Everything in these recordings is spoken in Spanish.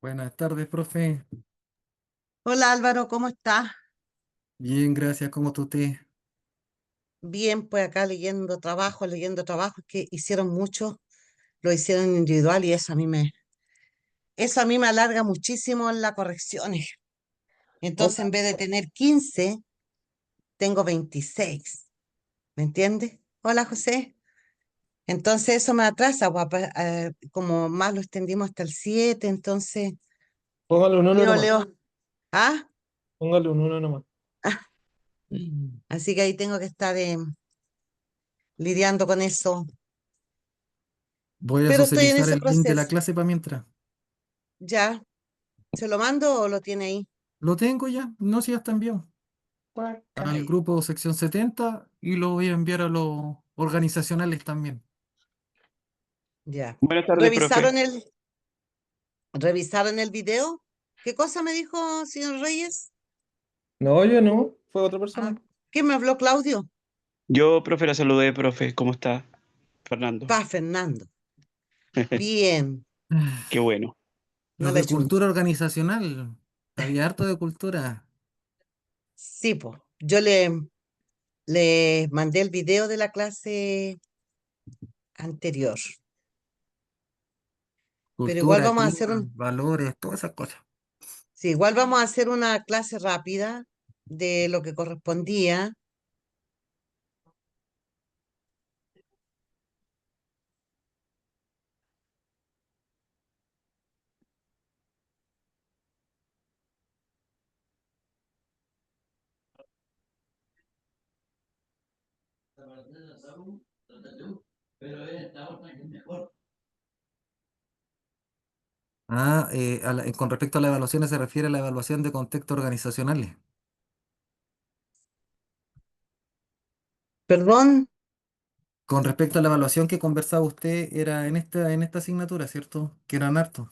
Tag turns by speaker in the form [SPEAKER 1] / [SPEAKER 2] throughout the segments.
[SPEAKER 1] Buenas tardes, profe.
[SPEAKER 2] Hola Álvaro, ¿cómo estás?
[SPEAKER 1] Bien, gracias. ¿Cómo tú te?
[SPEAKER 2] Bien, pues acá leyendo trabajos que hicieron mucho, lo hicieron individual y eso a mí me alarga muchísimo en las correcciones.
[SPEAKER 1] Oh,
[SPEAKER 2] Entonces, en vez de tener 15 tengo 26. ¿Me entiendes? Hola José. Entonces eso me atrasa, como más lo extendimos hasta el 7, entonces
[SPEAKER 1] póngale un uno
[SPEAKER 2] leo,
[SPEAKER 1] nomás.
[SPEAKER 2] leo. ¿Ah?
[SPEAKER 1] Póngale un uno nomás.
[SPEAKER 2] Así que ahí tengo que estar lidiando con eso.
[SPEAKER 1] Voy a
[SPEAKER 2] Pero estoy en
[SPEAKER 1] socializar
[SPEAKER 2] ese
[SPEAKER 1] el link de la
[SPEAKER 2] proceso.
[SPEAKER 1] clase para mientras.
[SPEAKER 2] ¿Ya? ¿Se lo mando o lo tiene ahí?
[SPEAKER 1] Lo tengo ya. No, si ya está enviado al
[SPEAKER 2] Guacay.
[SPEAKER 1] grupo sección 70 y lo voy a enviar a los organizacionales también.
[SPEAKER 2] Ya.
[SPEAKER 3] Buenas tardes, profe.
[SPEAKER 2] ¿Revisaron el video? ¿Qué cosa me dijo, señor Reyes?
[SPEAKER 1] No, yo no. Fue otra
[SPEAKER 2] Ah,
[SPEAKER 1] persona.
[SPEAKER 2] ¿qué me habló Claudio?
[SPEAKER 3] Yo, profe, la saludé, profe. ¿Cómo está, Fernando?
[SPEAKER 2] Fernando. Bien,
[SPEAKER 3] Qué bueno.
[SPEAKER 2] no
[SPEAKER 1] Los
[SPEAKER 2] le
[SPEAKER 1] de
[SPEAKER 2] chunté.
[SPEAKER 1] cultura organizacional. Había harto de cultura.
[SPEAKER 2] Sí, pues. Le mandé el video de la clase anterior. Pero igual
[SPEAKER 1] Cultura,
[SPEAKER 2] vamos a hacer
[SPEAKER 1] clima, valores, todas esas cosas.
[SPEAKER 2] sí, igual vamos a hacer una clase rápida de lo que correspondía.
[SPEAKER 1] Con respecto a las evaluaciones se refiere a la evaluación de contextos organizacionales.
[SPEAKER 2] Perdón,
[SPEAKER 1] Con respecto a la evaluación que conversaba usted, era en esta asignatura, ¿cierto? Que eran hartos.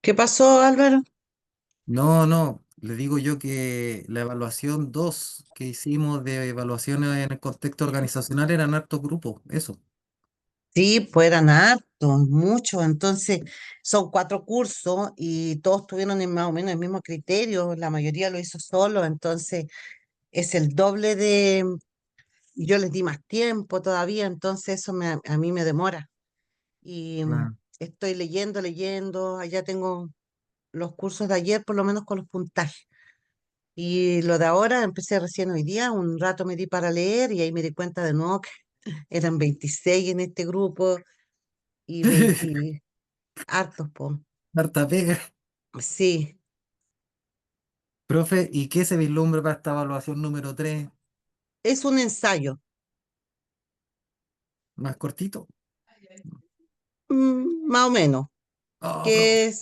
[SPEAKER 2] ¿qué pasó, Álvaro?
[SPEAKER 1] No, no, le digo yo que la evaluación 2 que hicimos de evaluaciones en el contexto organizacional eran hartos grupos, eso.
[SPEAKER 2] Sí, pues eran hartos, muchos. Entonces, son 4 cursos y todos tuvieron más o menos el mismo criterio. La mayoría lo hizo solo, entonces es el doble de. Yo les di más tiempo todavía, entonces eso a mí me demora. Y
[SPEAKER 1] Claro.
[SPEAKER 2] estoy leyendo. Allá tengo los cursos de ayer, por lo menos con los puntajes. Y lo de ahora empecé recién hoy día. Un rato me di para leer y ahí me di cuenta de nuevo que eran 26 en este grupo y 20 hartos, po.
[SPEAKER 1] Harta pega.
[SPEAKER 2] Sí,
[SPEAKER 1] Profe, ¿y qué se vislumbra para esta evaluación número 3?
[SPEAKER 2] es un ensayo,
[SPEAKER 1] ¿Más cortito?
[SPEAKER 2] más o menos,
[SPEAKER 1] Oh,
[SPEAKER 2] que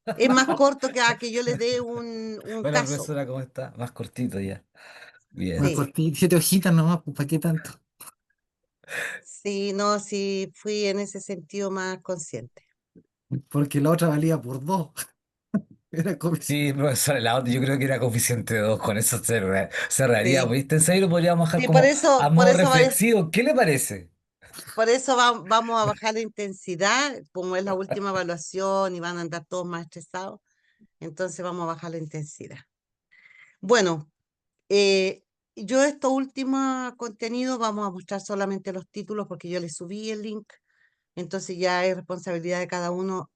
[SPEAKER 1] profe.
[SPEAKER 2] es más corto que a que yo le dé un
[SPEAKER 4] Hola,
[SPEAKER 2] caso.
[SPEAKER 4] profesora, ¿cómo está? Más cortito ya.
[SPEAKER 1] Más
[SPEAKER 4] Bien.
[SPEAKER 2] Sí,
[SPEAKER 1] cortito, 7 hojitas nomás, pues, ¿para qué tanto?
[SPEAKER 2] sí, no, sí, fui en ese sentido más consciente.
[SPEAKER 1] Porque la otra valía por 2. Era comisión.
[SPEAKER 4] Sí, profesora, la otra yo creo que era coeficiente 2, con eso cerraría.
[SPEAKER 2] Sí,
[SPEAKER 4] Este ensayo lo podríamos dejar
[SPEAKER 2] sí, por
[SPEAKER 4] como a
[SPEAKER 2] eso, por
[SPEAKER 4] modo
[SPEAKER 2] eso,
[SPEAKER 4] reflexivo. ¿Qué le parece?
[SPEAKER 2] vamos a bajar la intensidad, como es la última evaluación y van a andar todos más estresados, entonces vamos a bajar la intensidad. Bueno, Eh, yo estos últimos contenidos vamos a mostrar solamente los títulos porque yo les subí el link, entonces ya es responsabilidad de cada uno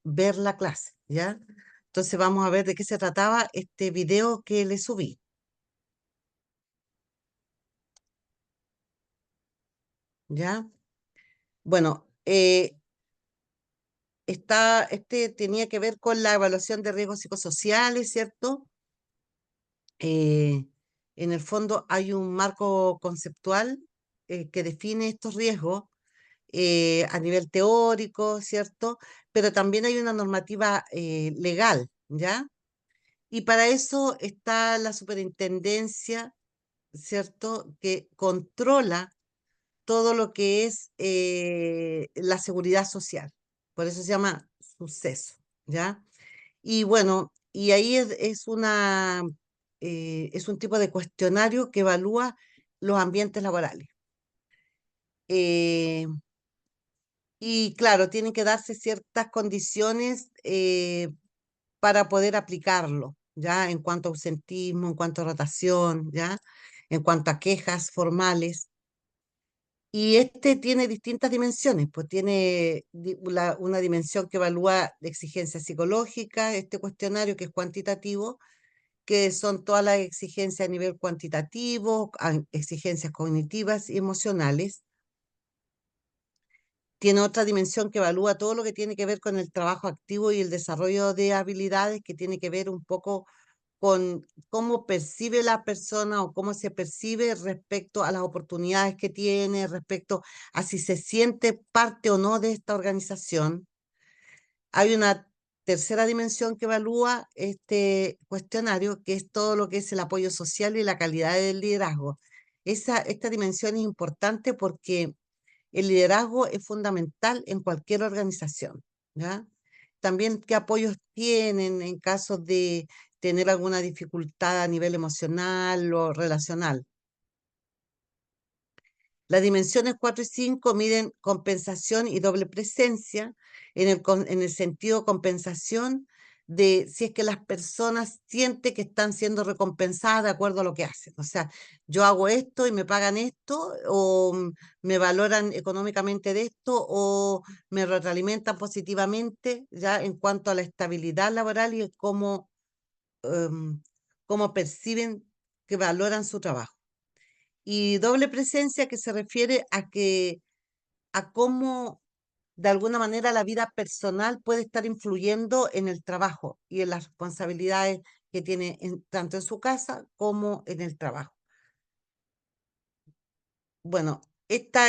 [SPEAKER 2] ver la clase, ¿ya? Entonces vamos a ver de qué se trataba este video que les subí, ¿ya? Bueno, este tenía que ver con la evaluación de riesgos psicosociales, ¿cierto? Eh, en el fondo hay un marco conceptual que define estos riesgos a nivel teórico, ¿cierto? Pero también hay una normativa legal, ¿ya? Y para eso está la superintendencia, ¿cierto? Que controla todo lo que es la seguridad social. Por eso se llama suceso, ¿ya? Y bueno, y ahí es un tipo de cuestionario que evalúa los ambientes laborales. Eh, y claro, tienen que darse ciertas condiciones para poder aplicarlo, ¿ya? En cuanto a ausentismo, en cuanto a rotación, ¿ya? En cuanto a quejas formales. Y este tiene distintas dimensiones, pues tiene una dimensión que evalúa la exigencia psicológica, este cuestionario que es cuantitativo, que son todas las exigencias a nivel cuantitativo, exigencias cognitivas y emocionales. Tiene otra dimensión que evalúa todo lo que tiene que ver con el trabajo activo y el desarrollo de habilidades, que tiene que ver un poco con cómo percibe la persona o cómo se percibe respecto a las oportunidades que tiene, respecto a si se siente parte o no de esta organización. Hay una tercera dimensión que evalúa este cuestionario, que es todo lo que es el apoyo social y la calidad del liderazgo. Esta dimensión es importante porque el liderazgo es fundamental en cualquier organización, ¿ya? También qué apoyos tienen en caso de tener alguna dificultad a nivel emocional o relacional. Las dimensiones 4 y 5 miden compensación y doble presencia en el sentido compensación de si es que las personas sienten que están siendo recompensadas de acuerdo a lo que hacen. O sea, yo hago esto y me pagan esto, o me valoran económicamente de esto, o me retroalimentan positivamente, ya en cuanto a la estabilidad laboral y em, cómo perciben que valoran su trabajo. Y doble presencia que se refiere a cómo de alguna manera la vida personal puede estar influyendo en el trabajo y en las responsabilidades que tiene tanto en su casa como en el trabajo. Bueno, esto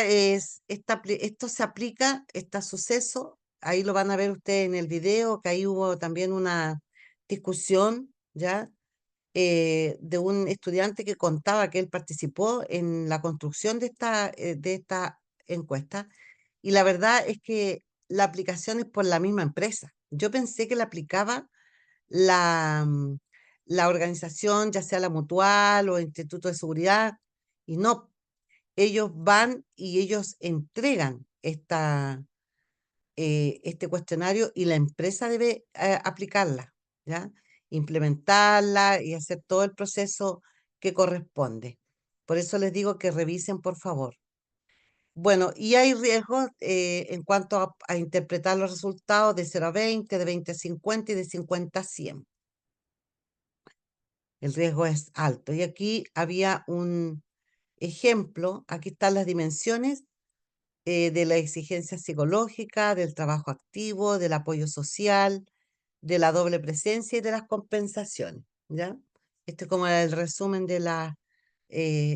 [SPEAKER 2] se aplica, este suceso, ahí lo van a ver ustedes en el video, que ahí hubo también una discusión, ¿ya? De un estudiante que contaba que él participó en la construcción de esta encuesta, y la verdad es que la aplicación es por la misma empresa. Yo pensé que la aplicaba la, mm, la organización, ya sea la Mutual o Instituto de Seguridad, y no, ellos van y ellos entregan este cuestionario y la empresa debe aplicarla, ¿ya? Implementarla y hacer todo el proceso que corresponde. Por eso les digo que revisen, por favor. Bueno, y hay riesgos en cuanto a interpretar los resultados de 0 a 20, de 20 a 50 y de 50 a 100. El riesgo es alto. Y aquí había un ejemplo, aquí están las dimensiones de la exigencia psicológica, del trabajo activo, del apoyo social, de la doble presencia y de las compensaciones, ¿ya? Este es como el resumen de las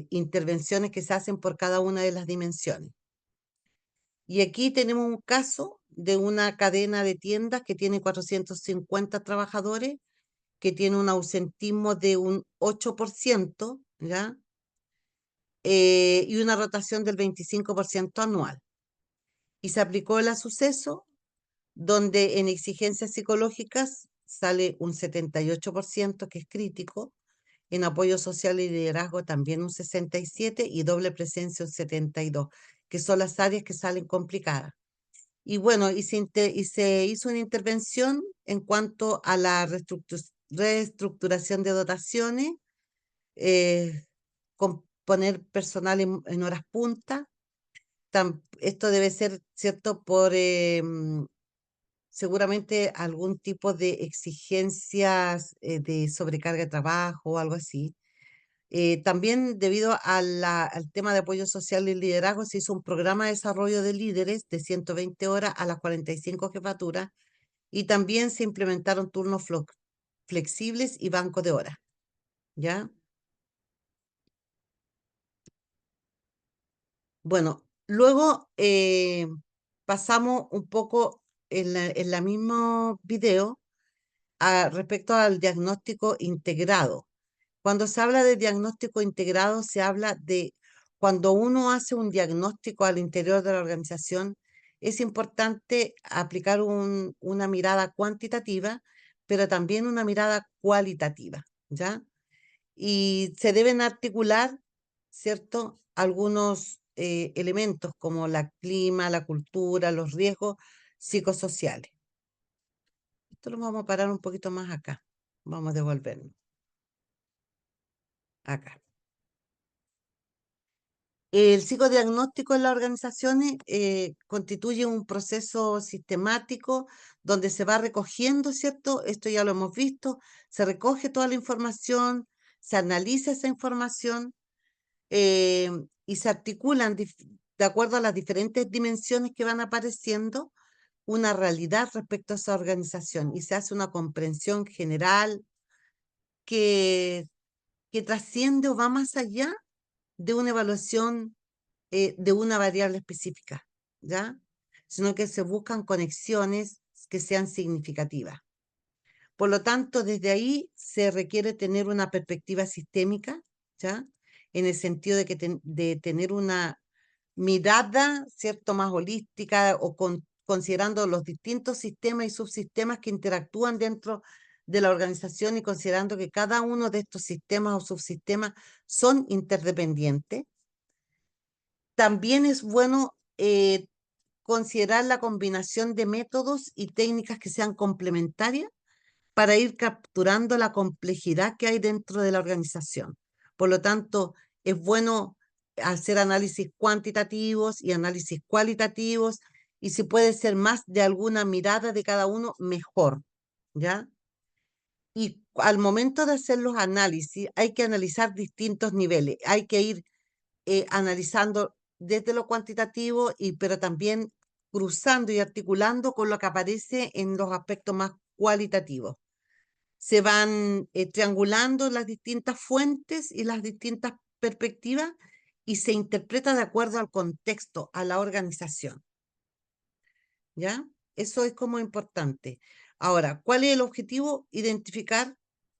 [SPEAKER 2] intervenciones que se hacen por cada una de las dimensiones. Y aquí tenemos un caso de una cadena de tiendas que tiene 450 trabajadores, que tiene un ausentismo de un 8%, ¿ya? Y una rotación del 25% anual. Y se aplicó el suceso donde en exigencias psicológicas sale un 78%, que es crítico, en apoyo social y liderazgo también un 67%, y doble presencia un 72%, que son las áreas que salen complicadas. Y bueno, y se hizo una intervención en cuanto a la reestructuración de dotaciones, con poner personal en horas punta. Esto debe ser, ¿cierto?, por seguramente algún tipo de exigencias de sobrecarga de trabajo o algo así. También debido al tema de apoyo social y liderazgo, se hizo un programa de desarrollo de líderes de 120 horas a las 45 jefaturas, y también se implementaron turnos flexibles y banco de horas, ¿ya? Bueno, luego pasamos un poco en la mismo video respecto al diagnóstico integrado. Cuando se habla de diagnóstico integrado, se habla de cuando uno hace un diagnóstico al interior de la organización, es importante aplicar una mirada cuantitativa, pero también una mirada cualitativa, ¿ya? Y se deben articular ¿cierto? Algunos elementos como el clima, la cultura, los riesgos psicosociales. Esto lo vamos a parar un poquito más acá. Vamos a devolvernos. Acá. El psicodiagnóstico en las organizaciones constituye un proceso sistemático donde se va recogiendo, ¿cierto? Esto ya lo hemos visto, se recoge toda la información, se analiza esa información eh, y se articulan de acuerdo a las diferentes dimensiones que van apareciendo una realidad respecto a esa organización y se hace una comprensión general que, que trasciende o va más allá de una evaluación de una variable específica, ¿ya? Sino que se buscan conexiones que sean significativas. Por lo tanto, desde ahí se requiere tener una perspectiva sistémica, ¿ya? En el sentido de, de tener una mirada, ¿cierto?, más holística o considerando los distintos sistemas y subsistemas que interactúan dentro de la organización y considerando que cada uno de estos sistemas o subsistemas son interdependientes. También es bueno considerar la combinación de métodos y técnicas que sean complementarias para ir capturando la complejidad que hay dentro de la organización. Por lo tanto, es bueno hacer análisis cuantitativos y análisis cualitativos, y si puede ser más de alguna mirada de cada uno, mejor, ¿ya? Y al momento de hacer los análisis, hay que analizar distintos niveles, hay que ir analizando desde lo cuantitativo, pero también cruzando y articulando con lo que aparece en los aspectos más cualitativos. Se van triangulando las distintas fuentes y las distintas perspectivas y se interpreta de acuerdo al contexto, a la organización. ¿Ya? Eso es como importante. Ahora, ¿cuál es el objetivo? Identificar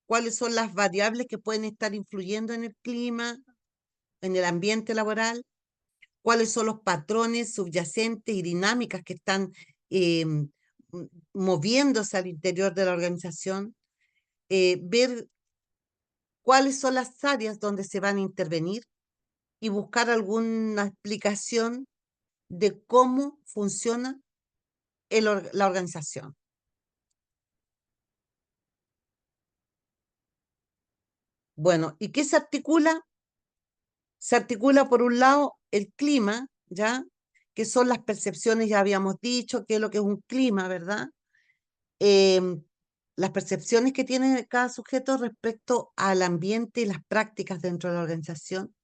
[SPEAKER 2] cuáles son las variables que pueden estar influyendo en el clima, en el ambiente laboral, cuáles son los patrones subyacentes y dinámicas que están moviéndose al interior de la organización, ver cuáles son las áreas donde se van a intervenir y buscar alguna explicación de cómo funciona la organización. Bueno, ¿y qué se articula? Se articula por un lado el clima, ¿ya? Que son las percepciones, ya habíamos dicho, qué es lo que es un clima, ¿verdad? Em, las percepciones que tiene cada sujeto respecto al ambiente y las prácticas dentro de la organización.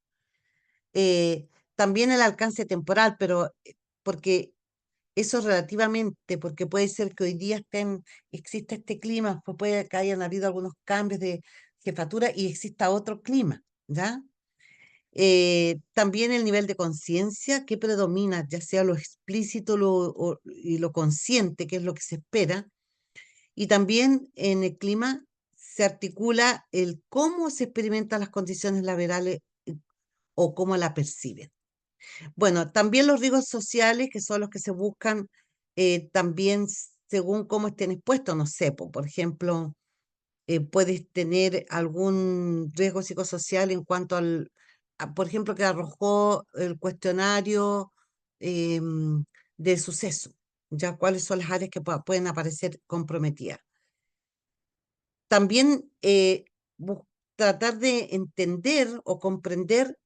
[SPEAKER 2] También el alcance temporal, pero porque eso relativamente, porque puede ser que hoy día exista este clima, pues puede que hayan habido algunos cambios de jefatura y exista otro clima, ¿ya? También el nivel de conciencia que predomina, ya sea lo explícito y lo consciente, que es lo que se espera, y también en el clima se articula el cómo se experimentan las condiciones laborales o cómo la perciben. Bueno, también los riesgos sociales, que son los que se buscan también según cómo estén expuestos, no sé, por ejemplo, puedes tener algún riesgo psicosocial en cuanto por ejemplo, que arrojó el cuestionario de suceso, ya cuáles son las áreas que pueden aparecer comprometidas. También tratar de entender o comprender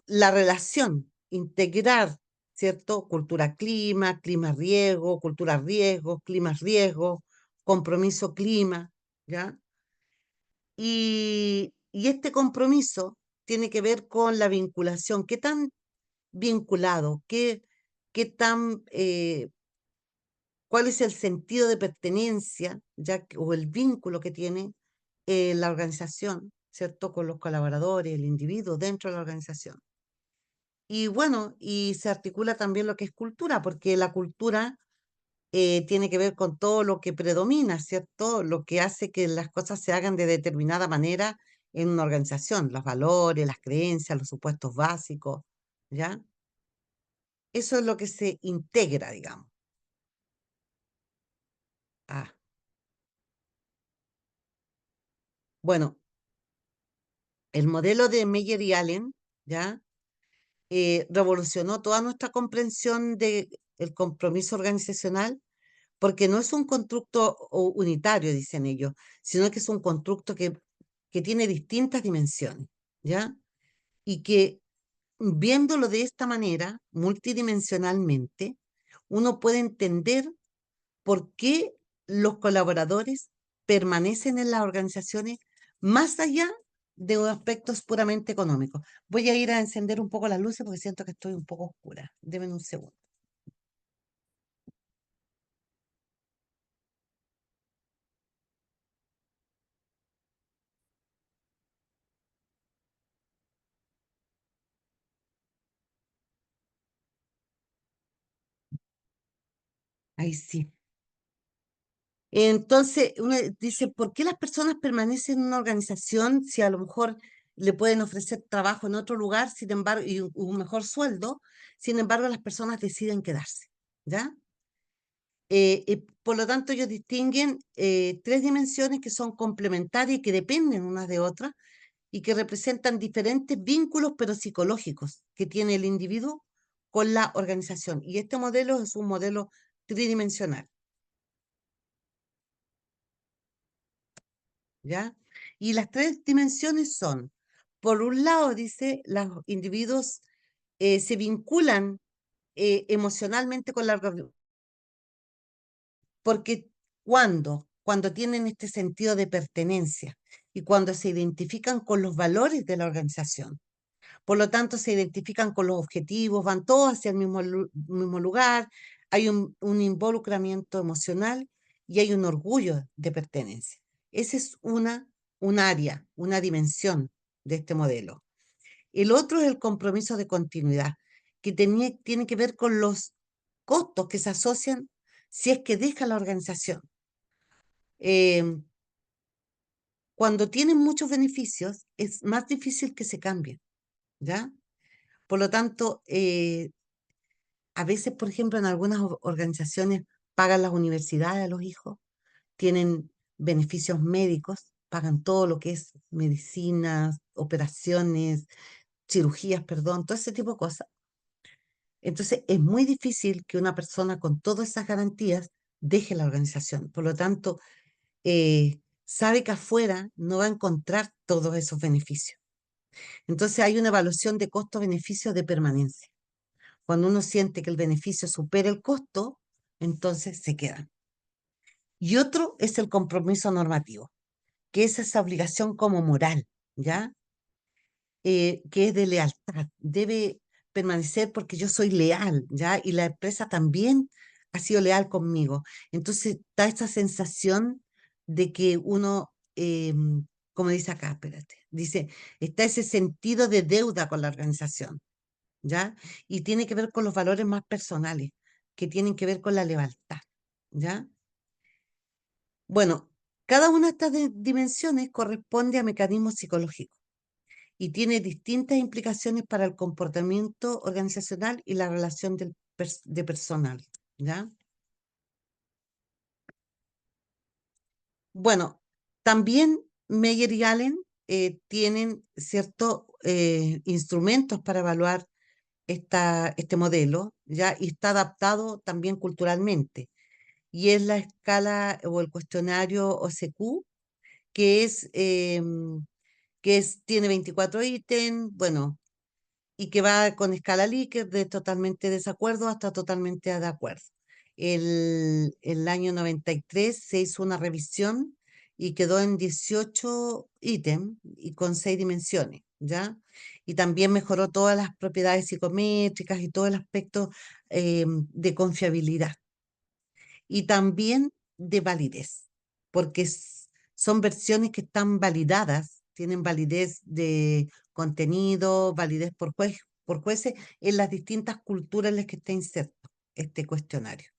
[SPEAKER 2] la relación, integrar, ¿cierto? Cultura clima, clima riesgo, cultura riesgo, clima riesgo, compromiso clima, ¿ya? Y este compromiso tiene que ver con la vinculación, qué tan vinculado, qué tan cuál es el sentido de pertenencia o el vínculo que tiene la organización, ¿cierto? Con los colaboradores, el individuo dentro de la organización. Y bueno, y se articula también lo que es cultura, porque la cultura tiene que ver con todo lo que predomina, ¿cierto? Lo que hace que las cosas se hagan de determinada manera en una organización, los valores, las creencias, los supuestos básicos, ¿ya? Eso es lo que se integra, digamos. Ah, bueno, el modelo de Meyer y Allen, ¿ya? Revolucionó toda nuestra comprensión de el compromiso organizacional, porque no es un constructo unitario, dicen ellos, sino que es un constructo que tiene distintas dimensiones, ¿ya? Y que viéndolo de esta manera, multidimensionalmente, uno puede entender por qué los colaboradores permanecen en las organizaciones más allá de aspectos puramente económicos. Voy a ir a encender un poco las luces porque siento que estoy un poco oscura. Deme un segundo. Ahí sí. Entonces, uno dice, ¿por qué las personas permanecen en una organización si a lo mejor le pueden ofrecer trabajo en otro lugar, sin embargo, y un mejor sueldo? Sin embargo, las personas deciden quedarse, ¿ya? Por lo tanto, ellos distinguen tres dimensiones que son complementarias y que dependen unas de otras y que representan diferentes vínculos, pero psicológicos, que tiene el individuo con la organización. Y este modelo es un modelo tridimensional, ¿ya? Y las tres dimensiones son, por un lado, dice, los individuos se vinculan emocionalmente con la organización, porque cuando tienen este sentido de pertenencia y cuando se identifican con los valores de la organización, por lo tanto se identifican con los objetivos, van todos hacia el mismo lugar, hay un involucramiento emocional y hay un orgullo de pertenencia. Esa es un área, una dimensión de este modelo. El otro es el compromiso de continuidad, que tiene que ver con los costos que se asocian si es que deja la organización. Eh, Cuando tienen muchos beneficios, es más difícil que se cambien, ¿ya? Por lo tanto, a veces, por ejemplo, en algunas organizaciones pagan las universidades a los hijos, tienen beneficios médicos, pagan todo lo que es medicinas, operaciones, cirugías, perdón, todo ese tipo de cosas. Entonces, es muy difícil que una persona con todas esas garantías deje la organización. Por lo tanto, sabe que afuera no va a encontrar todos esos beneficios. Entonces, hay una evaluación de costo-beneficio de permanencia. Cuando uno siente que el beneficio supera el costo, entonces se quedan. Y otro es el compromiso normativo, que es esa obligación como moral, ¿ya? Que es de lealtad. Debe permanecer porque yo soy leal, ¿ya? Y la empresa también ha sido leal conmigo. Entonces da esa sensación de que uno, como dice acá, espérate, dice, está ese sentido de deuda con la organización, ¿ya? Y tiene que ver con los valores más personales, que tienen que ver con la lealtad, ¿ya? Bueno, cada una de estas dimensiones corresponde a mecanismos psicológicos y tiene distintas implicaciones para el comportamiento organizacional y la relación de personal, ¿ya? Bueno, también Meyer y Allen tienen ciertos instrumentos para evaluar este modelo, ¿ya? Y está adaptado también culturalmente. Y es la escala o el cuestionario OSQ, que tiene 24 ítems, bueno, y que va con escala Likert de totalmente desacuerdo hasta totalmente de acuerdo. El año 93 se hizo una revisión y quedó en 18 ítems y con 6 dimensiones, ¿ya? Y también mejoró todas las propiedades psicométricas y todo el aspecto de confiabilidad y también de validez, porque son versiones que están validadas, tienen validez de contenido, validez por jueces en las distintas culturas en las que está inserto este cuestionario.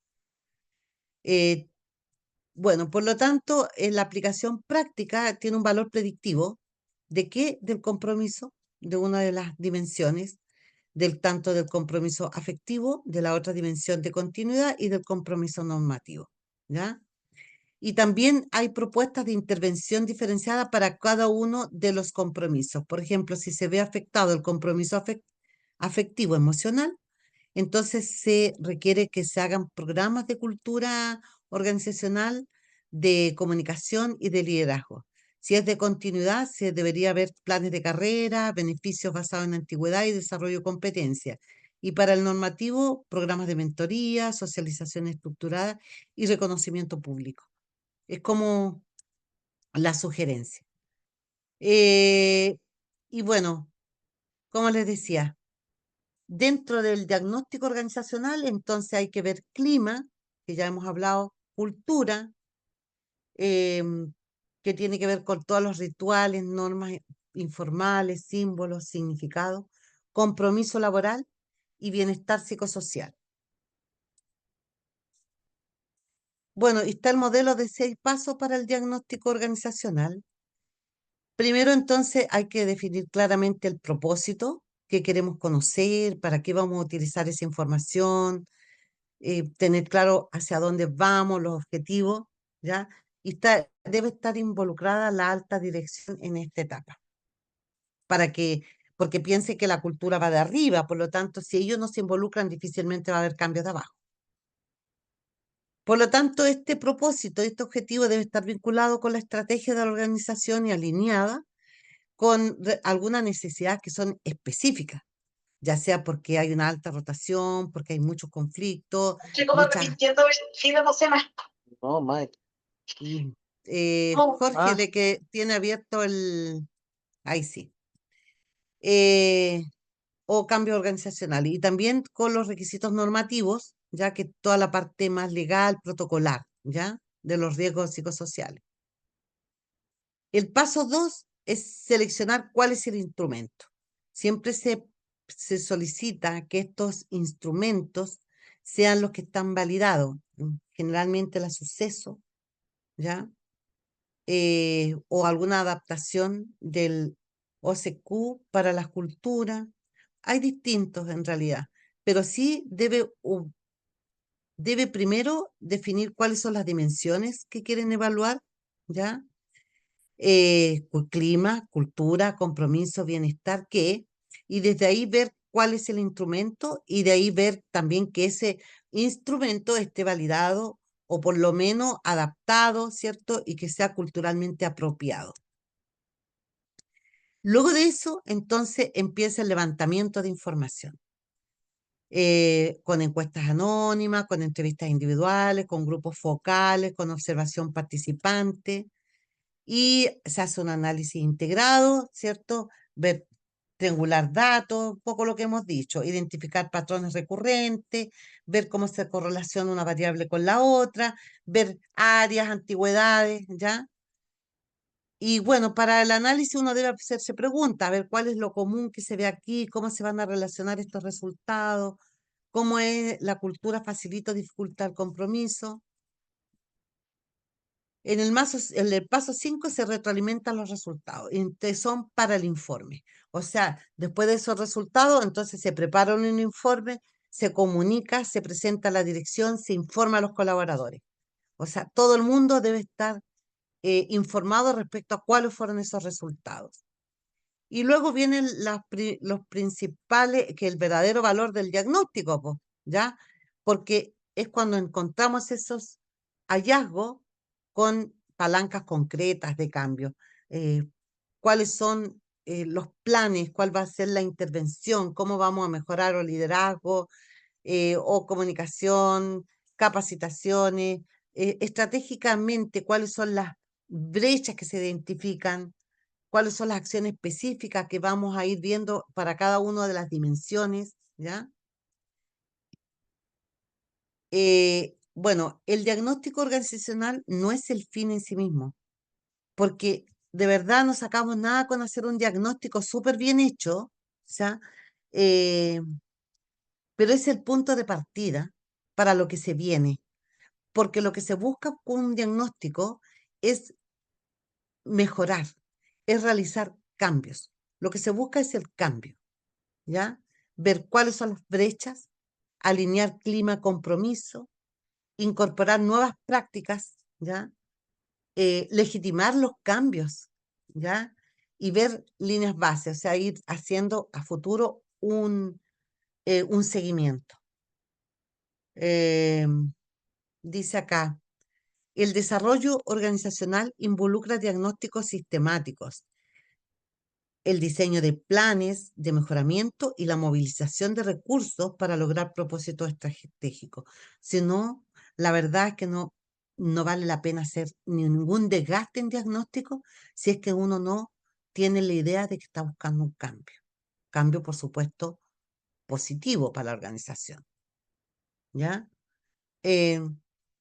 [SPEAKER 2] Eh, bueno, por lo tanto, la aplicación práctica tiene un valor predictivo de qué, del compromiso, de una de las dimensiones, tanto del compromiso afectivo, de la otra dimensión de continuidad y del compromiso normativo, ¿ya? Y también hay propuestas de intervención diferenciada para cada uno de los compromisos. Por ejemplo, si se ve afectado el compromiso afectivo emocional, entonces se requiere que se hagan programas de cultura organizacional, de comunicación y de liderazgo. Si es de continuidad, se debería haber planes de carrera, beneficios basados en antigüedad y desarrollo de competencias. Y para el normativo, programas de mentoría, socialización estructurada y reconocimiento público. Es como la sugerencia. Eh, y bueno, como les decía, dentro del diagnóstico organizacional, entonces hay que ver clima, que ya hemos hablado, cultura, que tiene que ver con todos los rituales, normas informales, símbolos, significados, compromiso laboral y bienestar psicosocial. Bueno, y está el modelo de 6 pasos para el diagnóstico organizacional. Primero, entonces, hay que definir claramente el propósito que queremos conocer, para qué vamos a utilizar esa información, tener claro hacia dónde vamos, los objetivos, ¿ya? Y debe estar involucrada la alta dirección en esta etapa, para que, porque piense que la cultura va de arriba, por lo tanto, si ellos no se involucran, difícilmente va a haber cambios de abajo. Por lo tanto, este propósito, este objetivo debe estar vinculado con la estrategia de la organización y alineada con algunas necesidades que son específicas, ya sea porque hay una alta rotación, porque hay muchos conflictos, muchas...
[SPEAKER 5] No, Mike.
[SPEAKER 2] Jorge, de que tiene abierto el... Ahí sí. Eh, o cambio organizacional. Y también con los requisitos normativos, ya que toda la parte más legal, protocolar, ¿ya? De los riesgos psicosociales. El paso 2 es seleccionar cuál es el instrumento. Siempre se solicita que estos instrumentos sean los que están validados, generalmente el suceso, ¿ya? O alguna adaptación del OCQ para las culturas. Hay distintos en realidad, pero sí debe primero definir cuáles son las dimensiones que quieren evaluar, ¿ya? Clima, cultura, compromiso, bienestar, ¿qué? Y desde ahí ver cuál es el instrumento y de ahí ver también que ese instrumento esté validado o por lo menos adaptado, ¿cierto? Y que sea culturalmente apropiado. Luego de eso, entonces empieza el levantamiento de información, con encuestas anónimas, con entrevistas individuales, con grupos focales, con observación participante, y se hace un análisis integrado, ¿cierto? Ver, triangular datos, un poco lo que hemos dicho, identificar patrones recurrentes, ver cómo se correlaciona una variable con la otra, ver áreas, antigüedades, ¿ya? Y bueno, para el análisis uno debe hacerse preguntas, a ver cuál es lo común que se ve aquí, cómo se van a relacionar estos resultados, cómo es la cultura facilita o dificulta el compromiso. En el paso 5 se retroalimentan los resultados, entonces son para el informe. O sea, después de esos resultados, entonces se prepara un informe, se comunica, se presenta a la dirección, se informa a los colaboradores. O sea, todo el mundo debe estar informado respecto a cuáles fueron esos resultados. Y luego vienen los principales, que el verdadero valor del diagnóstico, po, ¿ya? Porque es cuando encontramos esos hallazgos con palancas concretas de cambio. Eh, ¿Cuáles son los planes? ¿Cuál va a ser la intervención? ¿Cómo vamos a mejorar el liderazgo o comunicación, capacitaciones? Estratégicamente, ¿cuáles son las brechas que se identifican? ¿Cuáles son las acciones específicas que vamos a ir viendo para cada una de las dimensiones? ¿Ya? Bueno, el diagnóstico organizacional no es el fin en sí mismo, porque de verdad no sacamos nada con hacer un diagnóstico súper bien hecho, ¿ya? Eh, pero es el punto de partida para lo que se viene, porque lo que se busca con un diagnóstico es mejorar, es realizar cambios. Lo que se busca es el cambio, ¿ya? Ver cuáles son las brechas, alinear clima, compromiso, incorporar nuevas prácticas, ¿ya? legitimar los cambios, ¿ya? Y ver líneas base, o sea, ir haciendo a futuro un seguimiento. Eh, Dice acá, el desarrollo organizacional involucra diagnósticos sistemáticos, el diseño de planes de mejoramiento y la movilización de recursos para lograr propósitos estratégicos. Si no, la verdad es que no vale la pena hacer ningún desgaste en diagnóstico si es que uno no tiene la idea de que está buscando un cambio. Cambio, por supuesto, positivo para la organización, ¿ya? Eh,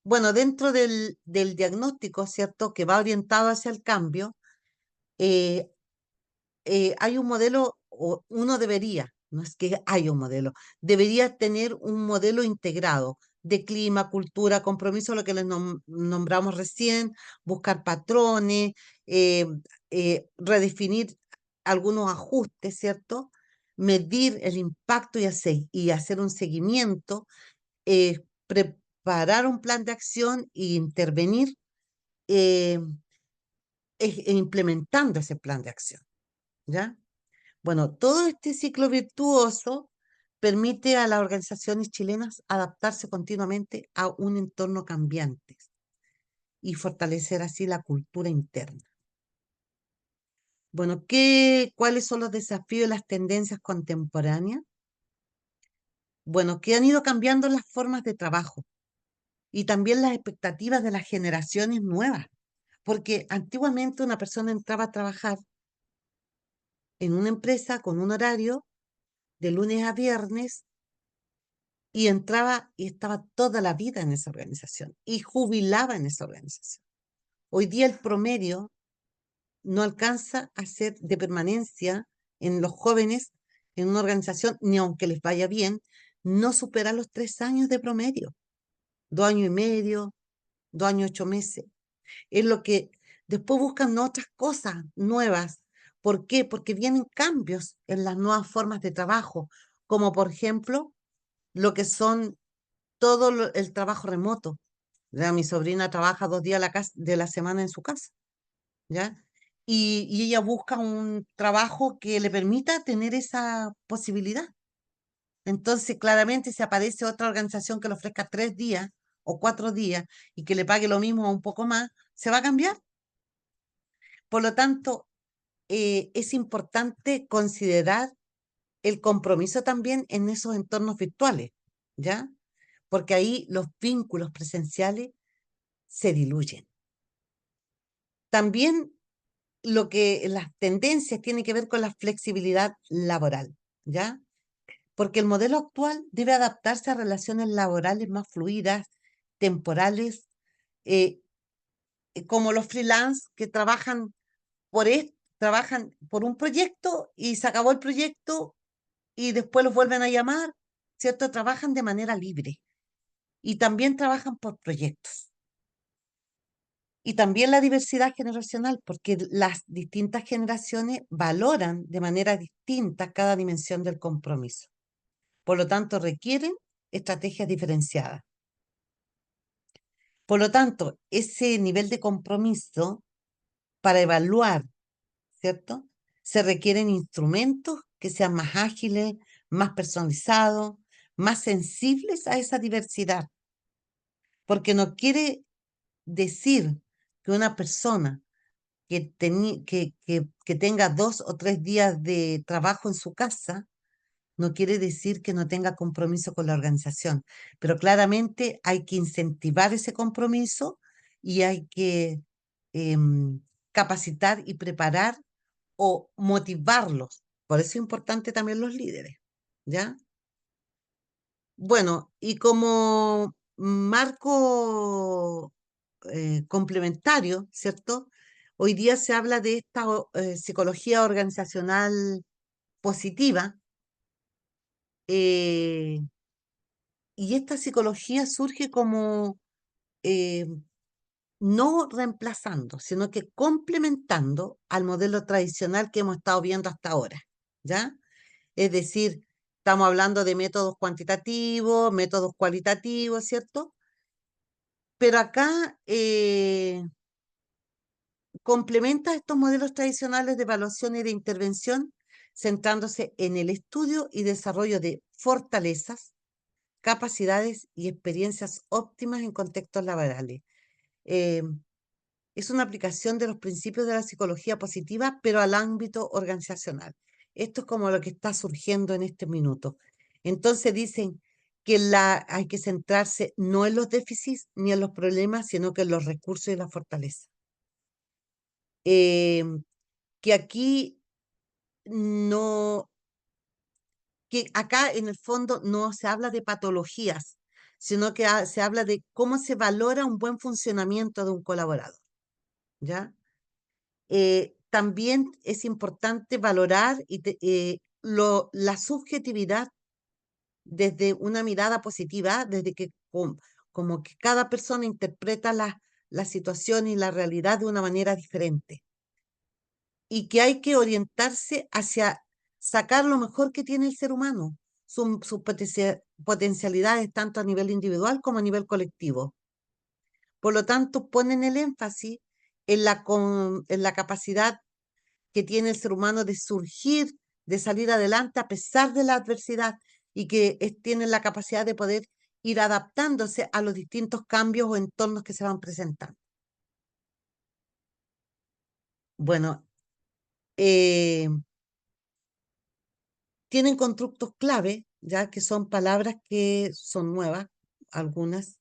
[SPEAKER 2] bueno, dentro del diagnóstico, ¿cierto?, que va orientado hacia el cambio, eh, hay un modelo, o uno debería, no es que haya un modelo, debería tener un modelo integrado de clima, cultura, compromiso, lo que les nombramos recién, buscar patrones, eh, redefinir algunos ajustes, ¿cierto? Medir el impacto y hacer un seguimiento, preparar un plan de acción e intervenir eh, implementando ese plan de acción, ¿ya? Bueno, todo este ciclo virtuoso permite a las organizaciones chilenas adaptarse continuamente a un entorno cambiante y fortalecer así la cultura interna. Bueno, ¿cuáles son los desafíos y las tendencias contemporáneas? Bueno, que han ido cambiando las formas de trabajo y también las expectativas de las generaciones nuevas, porque antiguamente una persona entraba a trabajar en una empresa con un horario de lunes a viernes y entraba y estaba toda la vida en esa organización y jubilaba en esa organización. Hoy día el promedio no alcanza a ser de permanencia en los jóvenes en una organización, ni aunque les vaya bien, no supera los 3 años de promedio, 2 años y medio, 2 años, 8 meses. Es lo que después buscan otras cosas nuevas. ¿Por qué? Porque vienen cambios en las nuevas formas de trabajo, como por ejemplo lo que son el trabajo remoto. ¿Ya? Mi sobrina trabaja 2 días de la semana en su casa, ¿ya? Y ella busca un trabajo que le permita tener esa posibilidad. Entonces, claramente, si aparece otra organización que le ofrezca 3 días o 4 días y que le pague lo mismo o un poco más, se va a cambiar. Por lo tanto, es importante considerar el compromiso también en esos entornos virtuales, ¿ya? Porque ahí los vínculos presenciales se diluyen. También las tendencias tienen que ver con la flexibilidad laboral, ¿ya? Porque el modelo actual debe adaptarse a relaciones laborales más fluidas, temporales, eh, como los freelance que trabajan por un proyecto y se acabó el proyecto y después los vuelven a llamar, ¿cierto? Trabajan de manera libre y también trabajan por proyectos. Y también la diversidad generacional, porque las distintas generaciones valoran de manera distinta cada dimensión del compromiso. Por lo tanto, requieren estrategias diferenciadas. Por lo tanto, ese nivel de compromiso para evaluar, ¿cierto? Se requieren instrumentos que sean más ágiles, más personalizados, más sensibles a esa diversidad, porque no quiere decir que una persona que tenga 2 o 3 días de trabajo en su casa, no quiere decir que no tenga compromiso con la organización, pero claramente hay que incentivar ese compromiso y hay que capacitar y preparar o motivarlos. Por eso es importante también los líderes, ¿ya? Bueno, y como marco complementario, ¿cierto? Hoy día se habla de esta psicología organizacional positiva, eh, y esta psicología surge como eh, no reemplazando, sino que complementando al modelo tradicional que hemos estado viendo hasta ahora, ¿ya? Es decir, estamos hablando de métodos cuantitativos, métodos cualitativos, ¿cierto? Pero acá complementa estos modelos tradicionales de evaluación y de intervención, centrándose en el estudio y desarrollo de fortalezas, capacidades y experiencias óptimas en contextos laborales. Eh, es una aplicación de los principios de la psicología positiva, pero al ámbito organizacional. Esto es como lo que está surgiendo en este minuto. Entonces dicen que hay que centrarse no en los déficits ni en los problemas, sino que en los recursos y la fortaleza. Que aquí no, que acá en el fondo no se habla de patologías, sino que se habla de cómo se valora un buen funcionamiento de un colaborador, ¿ya? También es importante valorar la subjetividad desde una mirada positiva, desde que como que cada persona interpreta la situación y la realidad de una manera diferente y que hay que orientarse hacia sacar lo mejor que tiene el ser humano, sus potencialidades tanto a nivel individual como a nivel colectivo. Por lo tanto, ponen el énfasis en la capacidad que tiene el ser humano de surgir, de salir adelante a pesar de la adversidad y que tiene la capacidad de poder ir adaptándose a los distintos cambios o entornos que se van presentando. Bueno, eh, tienen constructos clave, ya que son palabras que son nuevas, algunas,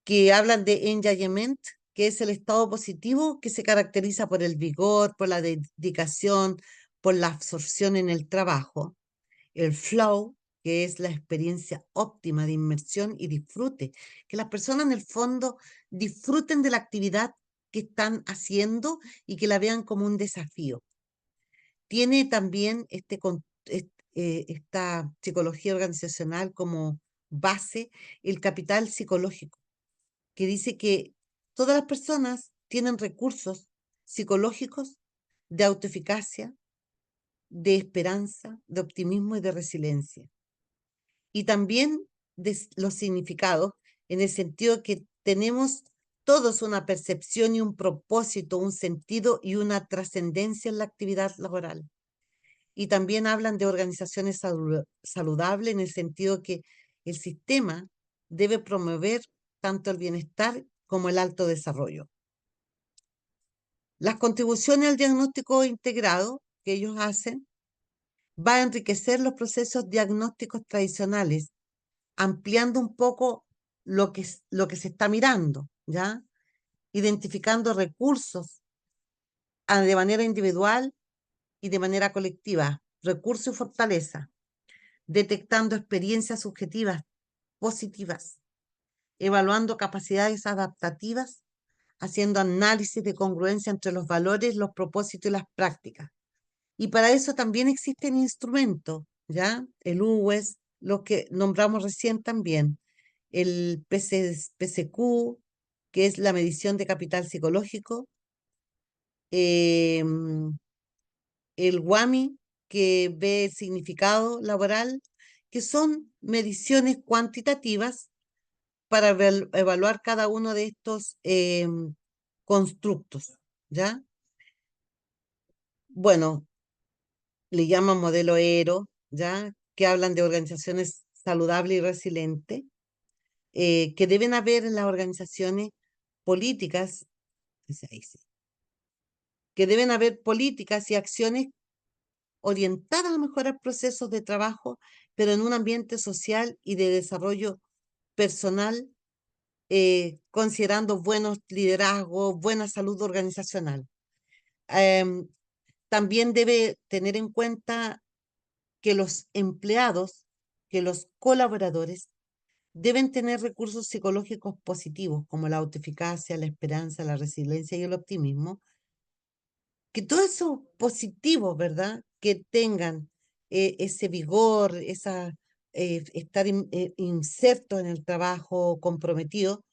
[SPEAKER 2] que hablan de engagement, que es el estado positivo que se caracteriza por el vigor, por la dedicación, por la absorción en el trabajo. El flow, que es la experiencia óptima de inmersión y disfrute, que las personas en el fondo disfruten de la actividad que están haciendo y que la vean como un desafío. Tiene también esta psicología organizacional como base el capital psicológico, que dice que todas las personas tienen recursos psicológicos de autoeficacia, de esperanza, de optimismo y de resiliencia. Y también de los significados, en el sentido que tenemos todos una percepción y un propósito, un sentido y una trascendencia en la actividad laboral. Y también hablan de organizaciones saludables en el sentido que el sistema debe promover tanto el bienestar como el alto desarrollo. Las contribuciones al diagnóstico integrado que ellos hacen va a enriquecer los procesos diagnósticos tradicionales, ampliando un poco lo que se está mirando, ¿ya? Identificando recursos de manera individual y de manera colectiva, recursos y fortaleza, detectando experiencias subjetivas positivas, evaluando capacidades adaptativas, haciendo análisis de congruencia entre los valores, los propósitos y las prácticas. Y para eso también existen instrumentos, ¿ya? El UWES, los que nombramos recién también, el PCQ, que es la medición de capital psicológico, el WAMI, que ve el significado laboral, que son mediciones cuantitativas para evaluar cada uno de estos constructos, ¿ya? Bueno, le llaman modelo ERO, ¿ya? Que hablan de organizaciones saludables y resilientes, que deben haber en las organizaciones políticas, que deben haber políticas y acciones orientadas a mejorar procesos de trabajo, pero en un ambiente social y de desarrollo personal, considerando buenos liderazgos, buena salud organizacional. También debe tener en cuenta que los empleados, que los colaboradores deben tener recursos psicológicos positivos como la autoeficacia, la esperanza, la resiliencia y el optimismo, que todo eso positivo, ¿verdad? Que tengan ese vigor, estar inserto en el trabajo comprometido,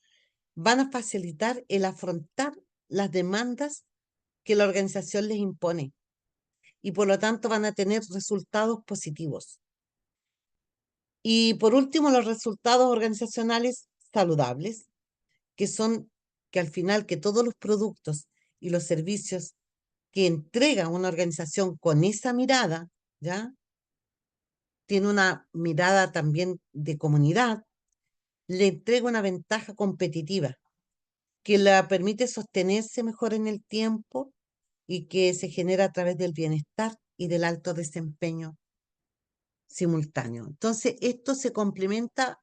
[SPEAKER 2] van a facilitar el afrontar las demandas que la organización les impone y por lo tanto van a tener resultados positivos. Y por último, los resultados organizacionales saludables, que son que al final que todos los productos y los servicios que entrega una organización con esa mirada, ¿ya? Tiene una mirada también de comunidad, le entrega una ventaja competitiva que la permite sostenerse mejor en el tiempo y que se genera a través del bienestar y del alto desempeño simultáneo. Entonces, esto se complementa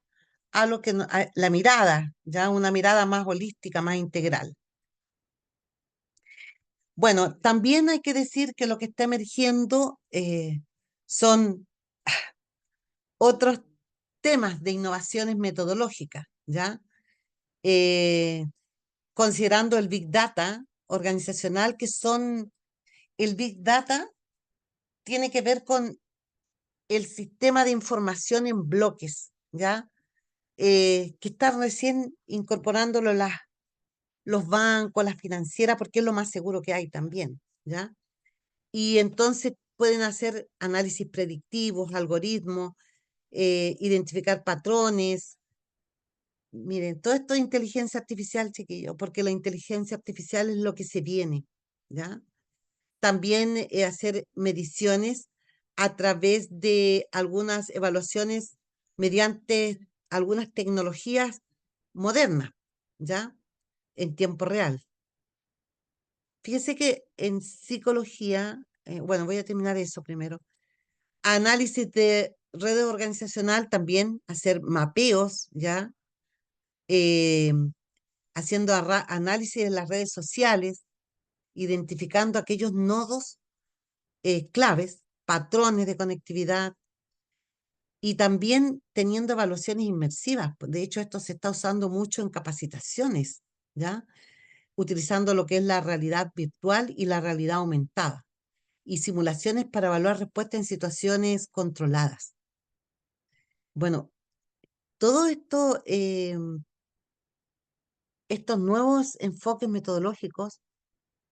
[SPEAKER 2] a lo que a la mirada, ya una mirada más holística, más integral. Bueno, también hay que decir que lo que está emergiendo son otros temas de innovaciones metodológicas, ¿ya? Eh, considerando el Big Data organizacional, que son, el Big Data tiene que ver con el sistema de información en bloques, ¿ya? Que están recién incorporándolo los bancos, las financieras, porque es lo más seguro que hay también, ¿ya? Y entonces pueden hacer análisis predictivos, algoritmos, identificar patrones. Miren, todo esto es inteligencia artificial, chiquillos, porque la inteligencia artificial es lo que se viene, ¿ya? También hacer mediciones a través de algunas evaluaciones mediante algunas tecnologías modernas, ¿ya? En tiempo real. Fíjese que en psicología, bueno, voy a terminar eso primero. Análisis de red organizacional también, hacer mapeos, ¿ya? Eh, haciendo análisis de las redes sociales, identificando aquellos nodos claves, patrones de conectividad y también teniendo evaluaciones inmersivas. De hecho, esto se está usando mucho en capacitaciones, ¿ya? Utilizando lo que es la realidad virtual y la realidad aumentada y simulaciones para evaluar respuestas en situaciones controladas. Bueno, todo esto, estos nuevos enfoques metodológicos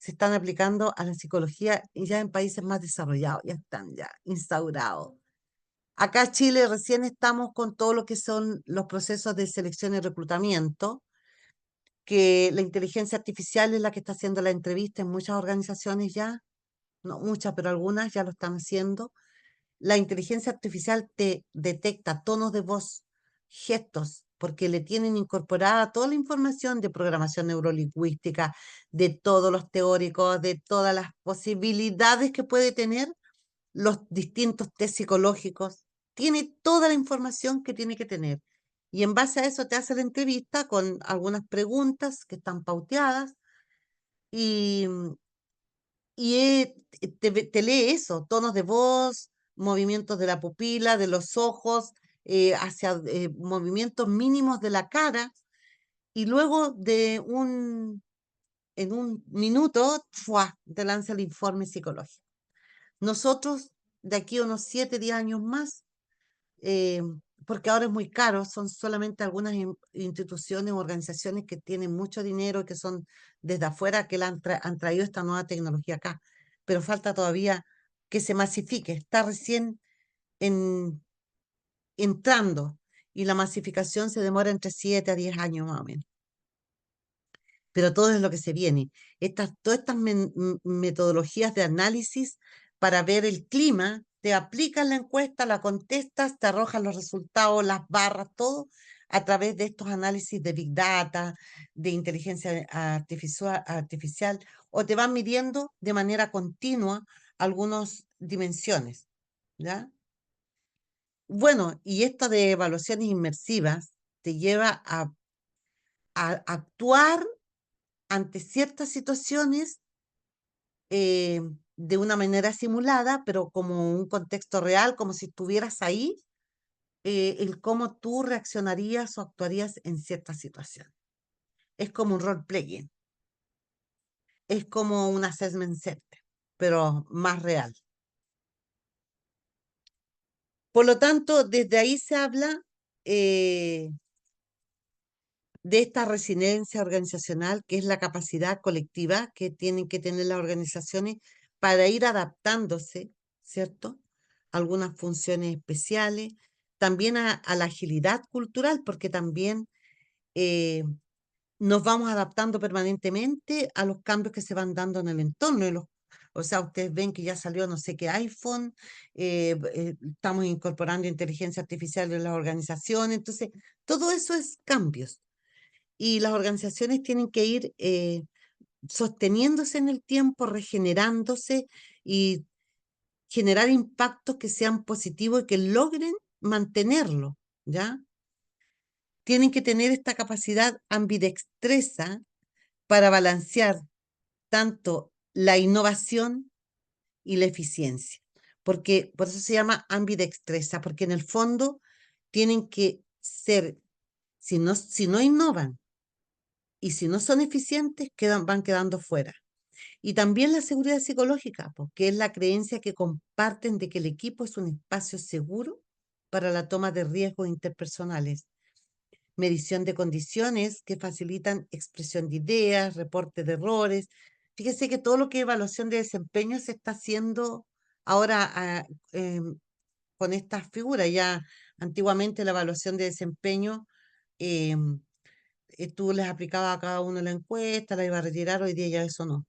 [SPEAKER 2] se están aplicando a la psicología ya en países más desarrollados, ya están ya instaurados. Acá en Chile recién estamos con todo lo que son los procesos de selección y reclutamiento, que la inteligencia artificial es la que está haciendo la entrevista en muchas organizaciones ya, no muchas, pero algunas ya lo están haciendo. La inteligencia artificial te detecta tonos de voz, gestos, porque le tienen incorporada toda la información de programación neurolingüística, de todos los teóricos, de todas las posibilidades que puede tener los distintos test psicológicos, tiene toda la información que tiene que tener. Y en base a eso te hace la entrevista con algunas preguntas que están pauteadas y, te lee eso, tonos de voz, movimientos de la pupila, de los ojos, hacia movimientos mínimos de la cara y luego en un minuto, ¡fua!, te lanza el informe psicológico. Nosotros, de aquí a unos 7, 10 años más, eh, porque ahora es muy caro, son solamente algunas instituciones o organizaciones que tienen mucho dinero y que son desde afuera que han traído esta nueva tecnología acá, pero falta todavía que se masifique, está recién en, entrando y la masificación se demora entre 7 a 10 años más o menos, pero todo es lo que se viene. Todas estas metodologías de análisis para ver el clima, te aplicas la encuesta, la contestas, te arrojan los resultados, las barras, todo a través de estos análisis de Big Data, de inteligencia artificial, o te van midiendo de manera continua algunas dimensiones, ¿ya? Bueno, y esto de evaluaciones inmersivas te lleva a actuar ante ciertas situaciones eh, de una manera simulada, pero como un contexto real, como si estuvieras ahí, el cómo tú reaccionarías o actuarías en cierta situación. Es como un role-playing, es como un assessment center, pero más real. Por lo tanto, desde ahí se habla eh, de esta resiliencia organizacional, que es la capacidad colectiva que tienen que tener las organizaciones para ir adaptándose, ¿cierto? Algunas funciones especiales, también a la agilidad cultural, porque también eh, nos vamos adaptando permanentemente a los cambios que se van dando en el entorno. O sea, ustedes ven que ya salió no sé qué iPhone, estamos incorporando inteligencia artificial en las organizaciones, entonces todo eso es cambios y las organizaciones tienen que ir sosteniéndose en el tiempo, regenerándose y generar impactos que sean positivos y que logren mantenerlo, ¿ya? Tienen que tener esta capacidad ambidextresa para balancear tanto la innovación y la eficiencia. Porque por eso se llama ambidextresa, porque en el fondo tienen que ser, si no innovan y si no son eficientes, van quedando fuera. Y también la seguridad psicológica, porque es la creencia que comparten de que el equipo es un espacio seguro para la toma de riesgos interpersonales, medición de condiciones que facilitan expresión de ideas, reporte de errores. Fíjese que todo lo que es evaluación de desempeño se está haciendo ahora con estas figuras. Ya antiguamente la evaluación de desempeño, em, tú les aplicabas a cada uno la encuesta, la iba a retirar, hoy día ya eso no.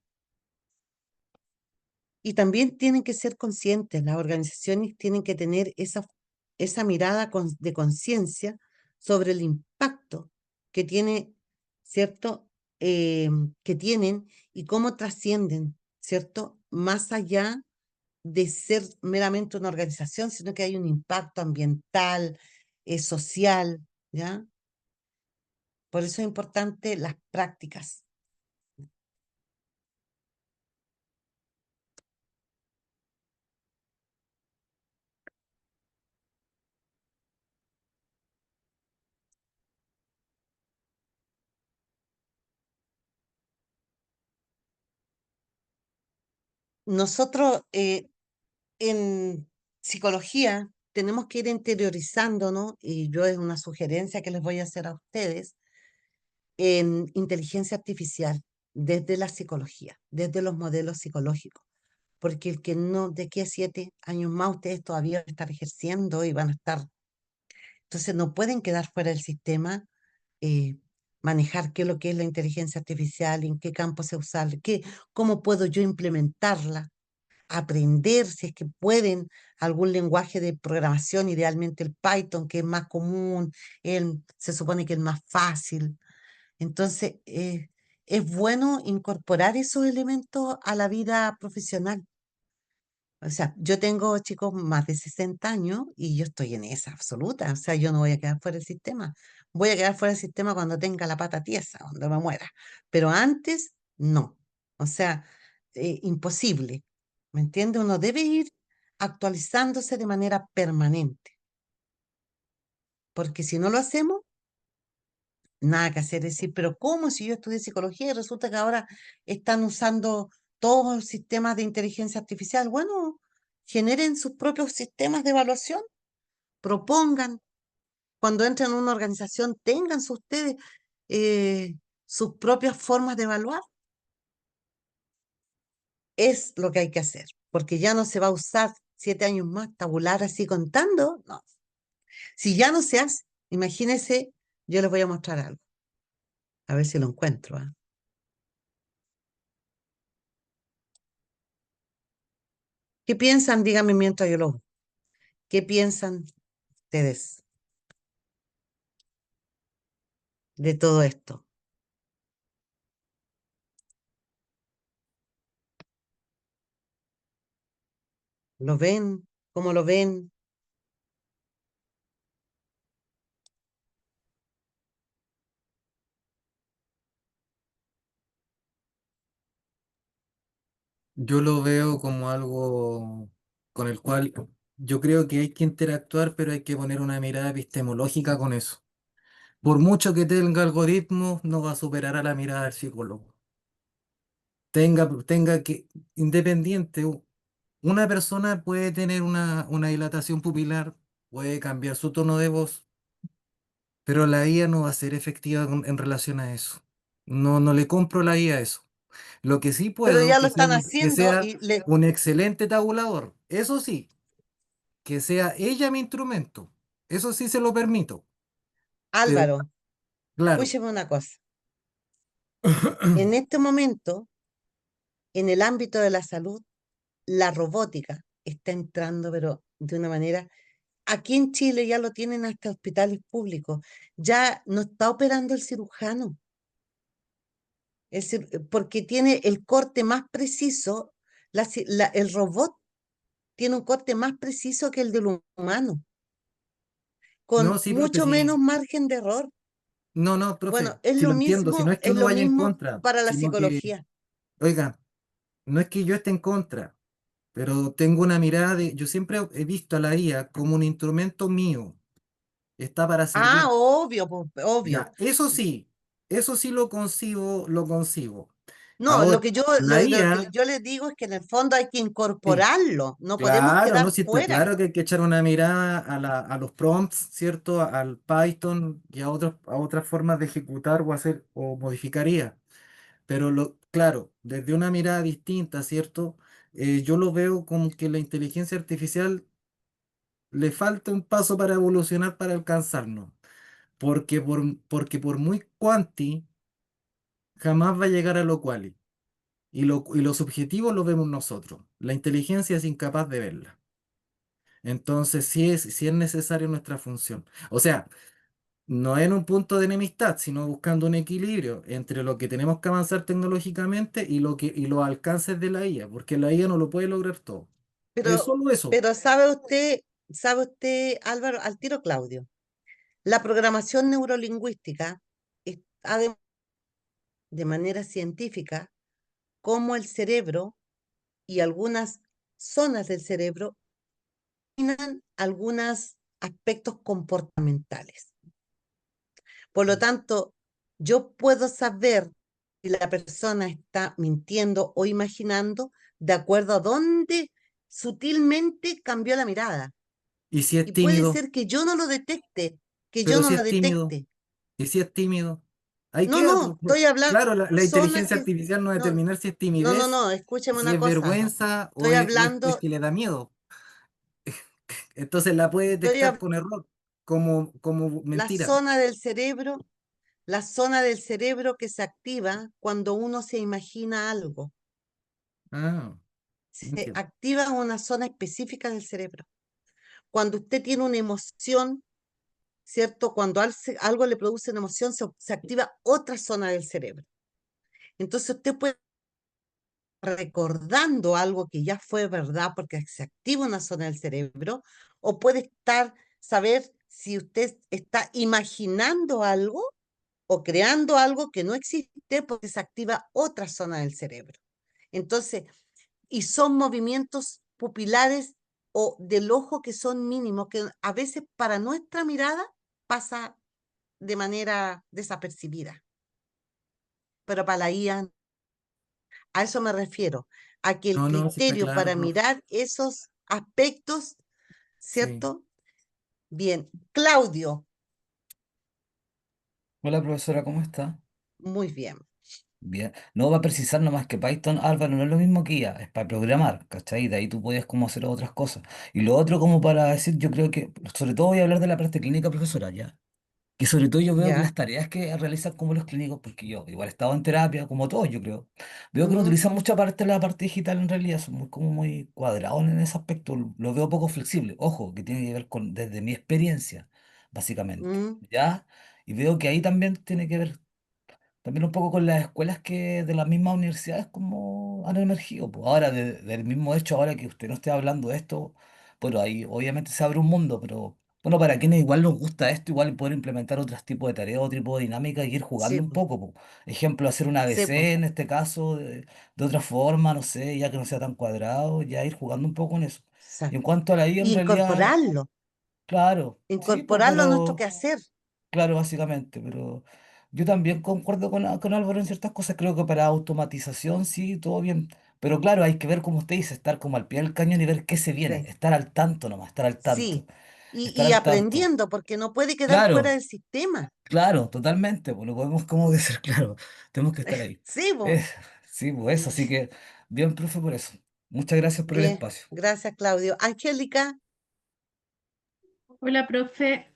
[SPEAKER 2] Y también tienen que ser conscientes, las organizaciones tienen que tener esa mirada de conciencia sobre el impacto que tiene, ¿cierto? Que tienen y cómo trascienden, ¿cierto? Más allá de ser meramente una organización, sino que hay un impacto ambiental, social, ¿ya? Por eso es importante las prácticas. Nosotros en psicología tenemos que ir interiorizándonos, y yo es una sugerencia que les voy a hacer a ustedes, en inteligencia artificial desde la psicología, desde los modelos psicológicos. Porque el que no, de aquí a 7 años más, ustedes todavía van a estar ejerciendo y van a estar. Entonces no pueden quedar fuera del sistema, eh, manejar qué es lo que es la inteligencia artificial, en qué campo se usa, cómo puedo yo implementarla, aprender, si es que pueden, algún lenguaje de programación, idealmente el Python, que es más común, se supone que es más fácil. Entonces, es bueno incorporar esos elementos a la vida profesional. O sea, yo tengo chicos más de 60 años y yo estoy en esa absoluta. O sea, yo no voy a quedar fuera del sistema. Voy a quedar fuera del sistema cuando tenga la pata tiesa, cuando me muera. Pero antes, no. O sea, imposible. ¿Me entiende? Uno debe ir actualizándose de manera permanente. Porque si no lo hacemos, nada que hacer. Es decir, pero ¿cómo si yo estudié psicología y resulta que ahora están usando todos los sistemas de inteligencia artificial? Bueno, generen sus propios sistemas de evaluación, propongan, cuando entren a una organización, tengan ustedes eh, sus propias formas de evaluar. Es lo que hay que hacer, porque ya no se va a usar 7 años más tabular así contando. No, si ya no se hace, imagínense, yo les voy a mostrar algo, a ver si lo encuentro. ¿Ah? ¿Qué piensan? Díganme mientras yo lo busco. ¿Qué piensan ustedes de todo esto? ¿Lo ven? ¿Cómo lo ven?
[SPEAKER 1] Yo lo veo como algo con el cual yo creo que hay que interactuar, pero hay que poner una mirada epistemológica con eso. Por mucho que tenga algoritmos, no va a superar a la mirada del psicólogo. Tenga que, independiente, una persona puede tener una dilatación pupilar, puede cambiar su tono de voz, pero la IA no va a ser efectiva en relación a eso. No, no le compro la IA a eso. Lo que sí
[SPEAKER 2] Pero
[SPEAKER 1] puedo,
[SPEAKER 2] ya lo están
[SPEAKER 1] que
[SPEAKER 2] haciendo
[SPEAKER 1] sea
[SPEAKER 2] y le...
[SPEAKER 1] un excelente tabulador. Eso sí, que sea ella mi instrumento. Eso sí se lo permito. Pero
[SPEAKER 2] Álvaro,
[SPEAKER 1] claro,
[SPEAKER 2] escúcheme una cosa. En este momento, en el ámbito de la salud, la robótica está entrando, pero de una manera, aquí en Chile ya lo tienen hasta hospitales públicos, ya no está operando el cirujano, porque tiene el corte más preciso, el robot tiene un corte más preciso que el del humano,
[SPEAKER 1] No,
[SPEAKER 2] con
[SPEAKER 1] sí, profe,
[SPEAKER 2] mucho menos
[SPEAKER 1] sí.
[SPEAKER 2] margen de error.
[SPEAKER 1] No, no,
[SPEAKER 2] Bueno,
[SPEAKER 1] profe, sí lo entiendo. Si no es que
[SPEAKER 2] es
[SPEAKER 1] uno
[SPEAKER 2] lo
[SPEAKER 1] vaya en
[SPEAKER 2] mismo
[SPEAKER 1] contra,
[SPEAKER 2] para la
[SPEAKER 1] sino que,
[SPEAKER 2] psicología.
[SPEAKER 1] oiga, no es que yo esté en contra, pero tengo una mirada de, yo siempre he visto a la IA como un instrumento mío, está para
[SPEAKER 2] Ah,
[SPEAKER 1] servir.
[SPEAKER 2] obvio, po, obvio.
[SPEAKER 1] Ya, eso sí lo concibo, lo concibo.
[SPEAKER 2] No,
[SPEAKER 1] Ahora, la
[SPEAKER 2] lo que
[SPEAKER 1] IA,
[SPEAKER 2] yo les digo es que en el fondo hay que
[SPEAKER 1] sí,
[SPEAKER 2] incorporarlo, no podemos
[SPEAKER 1] claro,
[SPEAKER 2] quedar
[SPEAKER 1] ¿no? Sí está
[SPEAKER 2] fuera.
[SPEAKER 1] claro que hay que echar una mirada a los prompts, ¿cierto? Al Python y a otras formas de ejecutar o hacer o modificar IA. Pero claro, desde una mirada distinta, ¿cierto? Yo lo veo como que la inteligencia artificial le falta un paso para evolucionar para alcanzarnos. Porque por muy cuanti, jamás va a llegar a lo quali. Y los objetivos los vemos nosotros. La inteligencia es incapaz de verla. Entonces, sí es necesario nuestra función. O sea, no en un punto de enemistad, sino buscando un equilibrio entre lo que tenemos que avanzar tecnológicamente y los alcances de la IA, porque la IA no lo puede lograr todo. Es
[SPEAKER 2] Pero,
[SPEAKER 1] solo eso.
[SPEAKER 2] pero sabe usted, Álvaro, al tiro Claudio, la programación neurolingüística está de manera científica cómo el cerebro y algunas zonas del cerebro dominan algunos aspectos comportamentales. Por lo tanto, yo puedo saber si la persona está mintiendo o imaginando de acuerdo a dónde sutilmente cambió la mirada.
[SPEAKER 1] Y si es
[SPEAKER 2] Y puede
[SPEAKER 1] tímido,
[SPEAKER 2] ser que yo no lo detecte, que yo
[SPEAKER 1] pero
[SPEAKER 2] no
[SPEAKER 1] si
[SPEAKER 2] lo
[SPEAKER 1] es tímido,
[SPEAKER 2] detecte.
[SPEAKER 1] y si es tímido, ahí
[SPEAKER 2] No,
[SPEAKER 1] queda.
[SPEAKER 2] no, estoy hablando
[SPEAKER 1] Claro,
[SPEAKER 2] de
[SPEAKER 1] la
[SPEAKER 2] personas
[SPEAKER 1] inteligencia
[SPEAKER 2] que...
[SPEAKER 1] artificial no va a
[SPEAKER 2] No,
[SPEAKER 1] determinar si es
[SPEAKER 2] no,
[SPEAKER 1] timidez,
[SPEAKER 2] no, escúcheme
[SPEAKER 1] si
[SPEAKER 2] una
[SPEAKER 1] es
[SPEAKER 2] cosa.
[SPEAKER 1] vergüenza
[SPEAKER 2] Estoy
[SPEAKER 1] o es
[SPEAKER 2] hablando,
[SPEAKER 1] que le da miedo. Entonces la puede
[SPEAKER 2] estoy
[SPEAKER 1] detectar
[SPEAKER 2] hab-
[SPEAKER 1] con error, como
[SPEAKER 2] la
[SPEAKER 1] mentira.
[SPEAKER 2] zona del cerebro, la zona del cerebro que se activa cuando uno se imagina algo.
[SPEAKER 1] Ah,
[SPEAKER 2] Se
[SPEAKER 1] entiendo.
[SPEAKER 2] activa una zona específica del cerebro. Cuando usted tiene una emoción, ¿cierto? Cuando algo le produce una emoción, se activa otra zona del cerebro. Entonces usted puede estar recordando algo que ya fue verdad porque se activa una zona del cerebro, o puede saber si usted está imaginando algo o creando algo que no existe porque se activa otra zona del cerebro. Entonces, y son movimientos pupilares o del ojo que son mínimos, que a veces para nuestra mirada pasa de manera desapercibida, pero para la IA, a eso me refiero, a que el
[SPEAKER 1] No, no, sí está
[SPEAKER 2] criterio
[SPEAKER 1] claro,
[SPEAKER 2] para
[SPEAKER 1] profe.
[SPEAKER 2] mirar esos aspectos,
[SPEAKER 1] Sí.
[SPEAKER 2] ¿cierto? Bien, Claudio,
[SPEAKER 4] Hola profesora, ¿cómo está?
[SPEAKER 2] muy bien,
[SPEAKER 4] Bien. No va a precisar nomás que Python, Álvaro, no es lo mismo que IA, es para programar, ¿cachai? De ahí tú puedes como hacer otras cosas. Y lo otro como para decir, yo creo que, sobre todo voy a hablar de la parte clínica, profesora, ya. Que sobre todo yo veo que
[SPEAKER 2] ya,
[SPEAKER 4] las tareas que realizan como los clínicos, porque yo igual he estado en terapia, como todos yo creo, veo que no
[SPEAKER 2] ujú,
[SPEAKER 4] utilizan mucha parte de la parte digital en realidad, son muy, como muy cuadrados en ese aspecto, lo veo poco flexible. Ojo, que tiene que ver con, desde mi experiencia, básicamente,
[SPEAKER 2] mm,
[SPEAKER 4] ¿ya? Y veo que ahí también tiene que ver también un poco con las escuelas que de las mismas universidades como han emergido. Pues ahora, del mismo hecho, ahora que usted no esté hablando de esto, bueno, ahí obviamente se abre un mundo, pero bueno, para quienes igual nos gusta esto, igual poder implementar otros tipos de tareas, otro tipo de dinámica y ir
[SPEAKER 2] sí,
[SPEAKER 4] jugando un
[SPEAKER 2] pues,
[SPEAKER 4] poco. Po. Ejemplo, hacer un
[SPEAKER 2] sí, pues,
[SPEAKER 4] ABC en este caso, de otra forma, no sé, ya que no sea tan cuadrado, ya ir jugando un poco en eso. Y en
[SPEAKER 2] exacto.
[SPEAKER 4] cuanto a la I, en
[SPEAKER 2] Y
[SPEAKER 4] realidad, claro, sí, pues,
[SPEAKER 2] incorporarlo a nuestro
[SPEAKER 4] pero...
[SPEAKER 2] quehacer,
[SPEAKER 4] Claro, básicamente, pero yo también concuerdo con Álvaro en ciertas cosas. Creo que para automatización sí, todo bien. Pero claro, hay que ver, como usted dice, estar como al pie del cañón y ver qué se viene.
[SPEAKER 2] sí,
[SPEAKER 4] Estar al tanto nomás, estar al tanto.
[SPEAKER 2] sí.
[SPEAKER 4] Estar
[SPEAKER 2] Y
[SPEAKER 4] al tanto.
[SPEAKER 2] aprendiendo, porque no puede quedar fuera
[SPEAKER 4] Claro,
[SPEAKER 2] del sistema.
[SPEAKER 4] claro, totalmente. Pues lo podemos como decir, claro. Tenemos que estar ahí.
[SPEAKER 2] Sí, pues.
[SPEAKER 4] Eh, sí, pues eso. Así que, bien, profe, por eso. Muchas gracias por el espacio.
[SPEAKER 2] Gracias, Claudio. Angélica,
[SPEAKER 5] Hola, profe.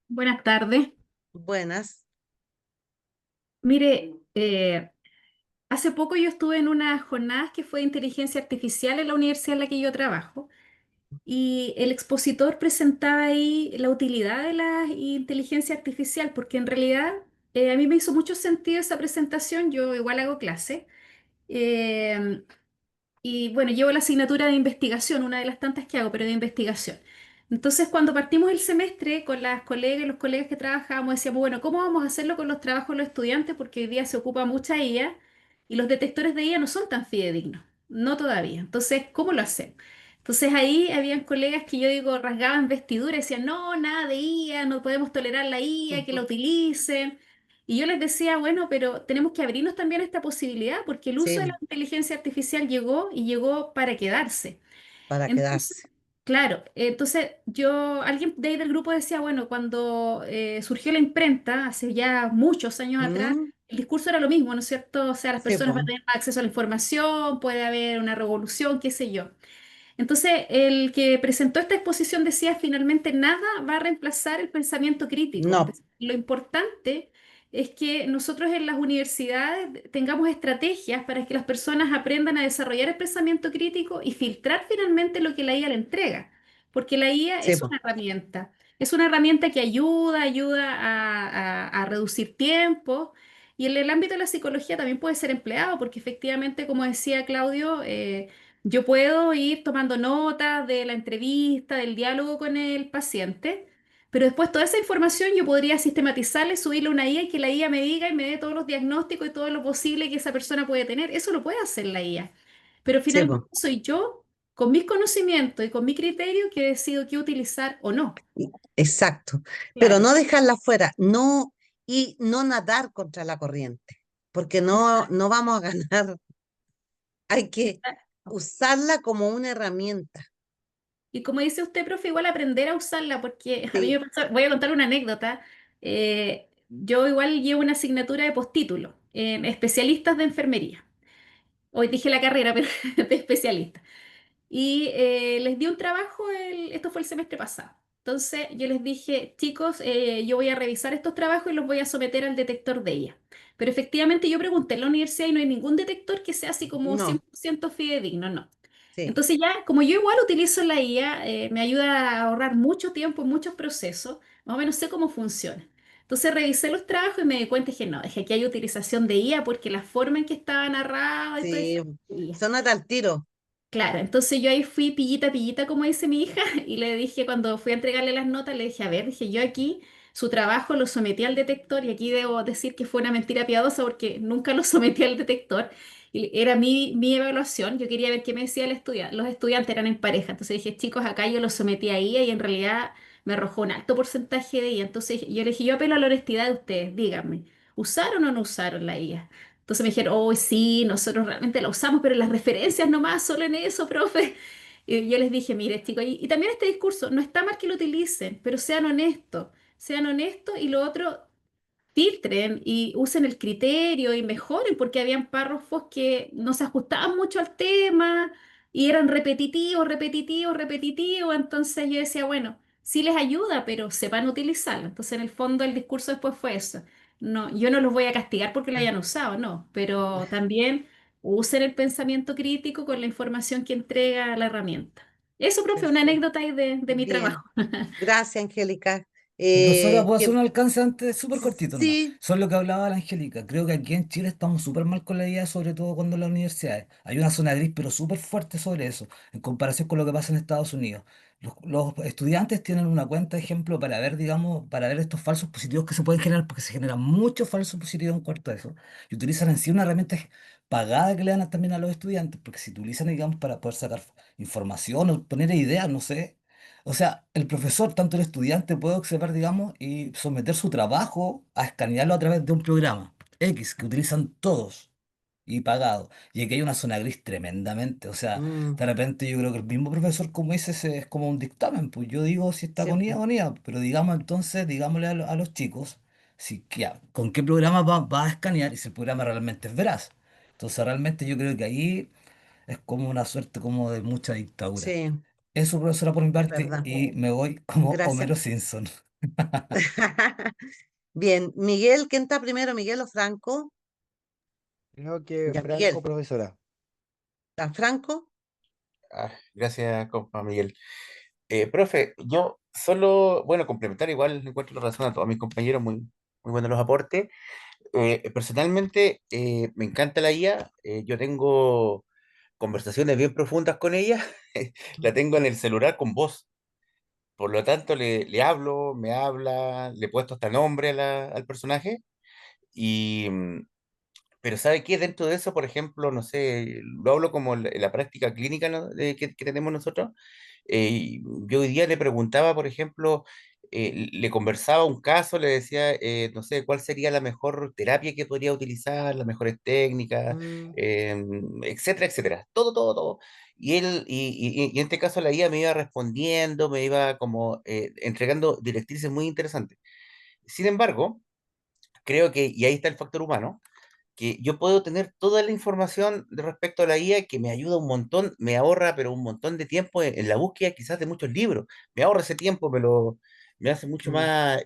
[SPEAKER 5] Buenas tardes.
[SPEAKER 2] buenas.
[SPEAKER 5] Mire, hace poco yo estuve en unas jornadas que fue de inteligencia artificial en la universidad en la que yo trabajo y el expositor presentaba ahí la utilidad de la inteligencia artificial porque en realidad a mí me hizo mucho sentido esa presentación, yo igual hago clase. eh, Y bueno, llevo la asignatura de investigación, una de las tantas que hago, pero de investigación. Entonces, cuando partimos el semestre con las colegas y los colegas que trabajábamos, decíamos, bueno, ¿cómo vamos a hacerlo con los trabajos de los estudiantes? Porque hoy día se ocupa mucha IA y los detectores de IA no son tan fidedignos, no todavía. Entonces, ¿cómo lo hacemos? Entonces ahí habían colegas que yo digo rasgaban vestiduras y decían, no, nada de IA, no podemos tolerar la IA, que la
[SPEAKER 2] Ujú.
[SPEAKER 5] utilicen. Y yo les decía, bueno, pero tenemos que abrirnos también a esta posibilidad porque el uso de la
[SPEAKER 2] Sí,
[SPEAKER 5] inteligencia artificial llegó y llegó para quedarse.
[SPEAKER 2] para
[SPEAKER 5] Entonces,
[SPEAKER 2] quedarse.
[SPEAKER 5] claro, entonces alguien de ahí del grupo decía, bueno, cuando surgió la imprenta, hace ya muchos años atrás,
[SPEAKER 2] ¿Mm?
[SPEAKER 5] el discurso era lo mismo, ¿no es cierto? O sea, las
[SPEAKER 2] Sí,
[SPEAKER 5] personas
[SPEAKER 2] po.
[SPEAKER 5] van a tener más acceso a la información, puede haber una revolución, qué sé yo. Entonces, el que presentó esta exposición decía, finalmente nada va a reemplazar el pensamiento crítico.
[SPEAKER 2] No,
[SPEAKER 5] Lo importante es que nosotros en las universidades tengamos estrategias para que las personas aprendan a desarrollar el pensamiento crítico y filtrar finalmente lo que la IA le entrega. Porque la IA
[SPEAKER 2] sí,
[SPEAKER 5] es
[SPEAKER 2] po.
[SPEAKER 5] una herramienta. Es una herramienta que ayuda a reducir tiempo. Y en el ámbito de la psicología también puede ser empleado, porque efectivamente, como decía Claudio, yo puedo ir tomando notas de la entrevista, del diálogo con el paciente, pero después toda esa información yo podría sistematizarla y subirle a una IA y que la IA me diga y me dé todos los diagnósticos y todo lo posible que esa persona puede tener. Eso lo puede hacer la IA. Pero
[SPEAKER 2] Sí,
[SPEAKER 5] finalmente
[SPEAKER 2] po.
[SPEAKER 5] soy yo, con mis conocimientos y con mi criterio, que decido qué utilizar o no.
[SPEAKER 2] Exacto. Pero
[SPEAKER 5] Claro.
[SPEAKER 2] no dejarla fuera, no, y no nadar contra la corriente, porque no vamos a ganar. Hay que
[SPEAKER 5] Exacto.
[SPEAKER 2] usarla como una herramienta.
[SPEAKER 5] Y como dice usted, profe, igual aprender a usarla, porque a mí
[SPEAKER 2] Sí,
[SPEAKER 5] me pasó, voy a contar una anécdota. Yo igual llevo una asignatura de postítulo en especialistas de enfermería. Hoy dije la carrera, pero de especialista. Y les di un trabajo, esto fue el semestre pasado. Entonces yo les dije, chicos, yo voy a revisar estos trabajos y los voy a someter al detector de ella. Pero efectivamente yo pregunté en la universidad y no hay ningún detector que sea así como cien
[SPEAKER 2] no,
[SPEAKER 5] por ciento fidedigno, no.
[SPEAKER 2] sí,
[SPEAKER 5] Entonces ya, como yo igual utilizo la IA, me ayuda a ahorrar mucho tiempo en muchos procesos, más o menos sé cómo funciona. Entonces revisé los trabajos y me di cuenta y dije, no, es que aquí hay utilización de IA porque la forma en que estaba narrado y todo
[SPEAKER 2] sí,
[SPEAKER 5] eso, IA.
[SPEAKER 2] sonata al tiro.
[SPEAKER 5] Claro, entonces yo ahí fui pillita, pillita, como dice mi hija, y le dije, cuando fui a entregarle las notas, le dije, a ver, dije, yo aquí su trabajo lo sometí al detector y aquí debo decir que fue una mentira piadosa porque nunca lo sometí al detector. Y era mi evaluación, yo quería ver qué me decía el estudiante. Los estudiantes eran en pareja, entonces dije, chicos, acá yo lo sometí a IA y en realidad me arrojó un alto porcentaje de IA. Entonces yo le dije, yo apelo a la honestidad de ustedes, díganme, ¿usaron o no usaron la IA? Entonces me dijeron, oh, sí, nosotros realmente la usamos, pero en las referencias nomás, solo en eso, profe. Y yo les dije, mire, chicos, y también este discurso, no está mal que lo utilicen, pero sean honestos y lo otro, filtren y usen el criterio y mejoren, porque habían párrafos que no se ajustaban mucho al tema y eran repetitivos, repetitivos, repetitivos. Entonces yo decía, bueno, sí les ayuda, pero sepan utilizarlo. Entonces en el fondo el discurso después fue eso. No, yo no los voy a castigar porque lo hayan usado, no, pero también usen el pensamiento crítico con la información que entrega la herramienta. Eso, profe, una
[SPEAKER 2] Perfecto.
[SPEAKER 5] anécdota ahí de mi trabajo.
[SPEAKER 2] Bien. Gracias, Angélica.
[SPEAKER 4] Profesora, ¿puedo hacer
[SPEAKER 2] Que
[SPEAKER 4] un alcance antes? Súper cortito nomás.
[SPEAKER 2] sí,
[SPEAKER 4] Son lo que hablaba la Angélica. Creo que aquí en Chile estamos súper mal con la IA, sobre todo cuando en las universidades. Hay una zona gris, pero súper fuerte sobre eso, en comparación con lo que pasa en Estados Unidos. Los estudiantes tienen una cuenta, ejemplo, para ver, digamos, para ver estos falsos positivos que se pueden generar, porque se generan muchos falsos positivos en cuanto a eso. Y utilizan en sí una herramienta pagada que le dan también a los estudiantes, porque si utilizan, digamos, para poder sacar información o poner ideas, no sé. O sea, el profesor, tanto el estudiante, puede observar, digamos, y someter su trabajo a escanearlo a través de un programa X que utilizan todos y pagado. Y aquí hay una zona gris tremendamente. O sea,
[SPEAKER 2] mm,
[SPEAKER 4] de repente yo creo que el mismo profesor, como dices, es como un dictamen. Pues yo digo si está
[SPEAKER 2] sí, po,
[SPEAKER 4] con IA, pero digamos entonces, digámosle a los chicos, si, con qué programa va a escanear y si el programa realmente es veraz. Entonces, realmente yo creo que ahí es como una suerte como de mucha dictadura.
[SPEAKER 2] sí,
[SPEAKER 4] Eso, profesora, por mi
[SPEAKER 2] es
[SPEAKER 4] parte,
[SPEAKER 2] verdad.
[SPEAKER 4] y me voy como
[SPEAKER 2] Gracias.
[SPEAKER 4] Homero Simpson.
[SPEAKER 2] Bien, Miguel, ¿quién está primero, Miguel o Franco?
[SPEAKER 6] Creo que
[SPEAKER 2] Ya,
[SPEAKER 6] Franco,
[SPEAKER 2] Miguel.
[SPEAKER 6] profesora.
[SPEAKER 2] ¿Está Franco?
[SPEAKER 7] Gracias, compa Miguel. Profe, yo solo, bueno, complementar igual, encuentro la razón a todos mis compañeros, muy buenos los aportes. Personalmente, me encanta la IA, yo tengo conversaciones bien profundas con ella, la tengo en el celular con voz, por lo tanto le hablo, me habla, le he puesto hasta nombre al personaje, y, pero ¿sabe qué? Dentro de eso, por ejemplo, no sé, lo hablo como la práctica clínica, ¿no? Que tenemos nosotros. Yo hoy día le preguntaba, por ejemplo, le conversaba un caso, le decía, no sé, cuál sería la mejor terapia que podría utilizar, las mejores técnicas,
[SPEAKER 2] Mm,
[SPEAKER 7] etcétera, etcétera. Todo, todo, todo. Y él, y en este caso la IA me iba respondiendo, me iba como entregando directrices muy interesantes. Sin embargo, creo que, y ahí está el factor humano, que yo puedo tener toda la información de respecto a la IA que me ayuda un montón, me ahorra, pero un montón de tiempo en la búsqueda quizás de muchos libros. Me ahorra ese tiempo, me hace mucho
[SPEAKER 2] mm,
[SPEAKER 7] más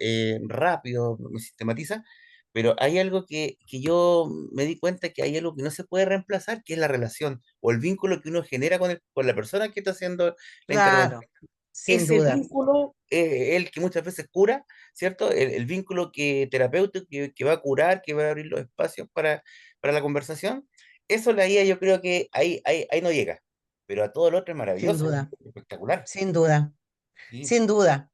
[SPEAKER 7] rápido, me sistematiza. Pero hay algo que yo me di cuenta que hay algo que no se puede reemplazar, que es la relación o el vínculo que uno genera con la persona que está haciendo la intervención.
[SPEAKER 2] claro, sin
[SPEAKER 7] Ese
[SPEAKER 2] duda,
[SPEAKER 7] vínculo, el que muchas veces cura, ¿cierto? El vínculo que terapéutico que va a curar, que va a abrir los espacios para la conversación, eso la IA yo creo que ahí no llega, pero a todo lo otro es
[SPEAKER 2] sin
[SPEAKER 7] maravilloso,
[SPEAKER 2] duda,
[SPEAKER 7] espectacular.
[SPEAKER 2] sin duda,
[SPEAKER 7] Sí,
[SPEAKER 2] sin duda.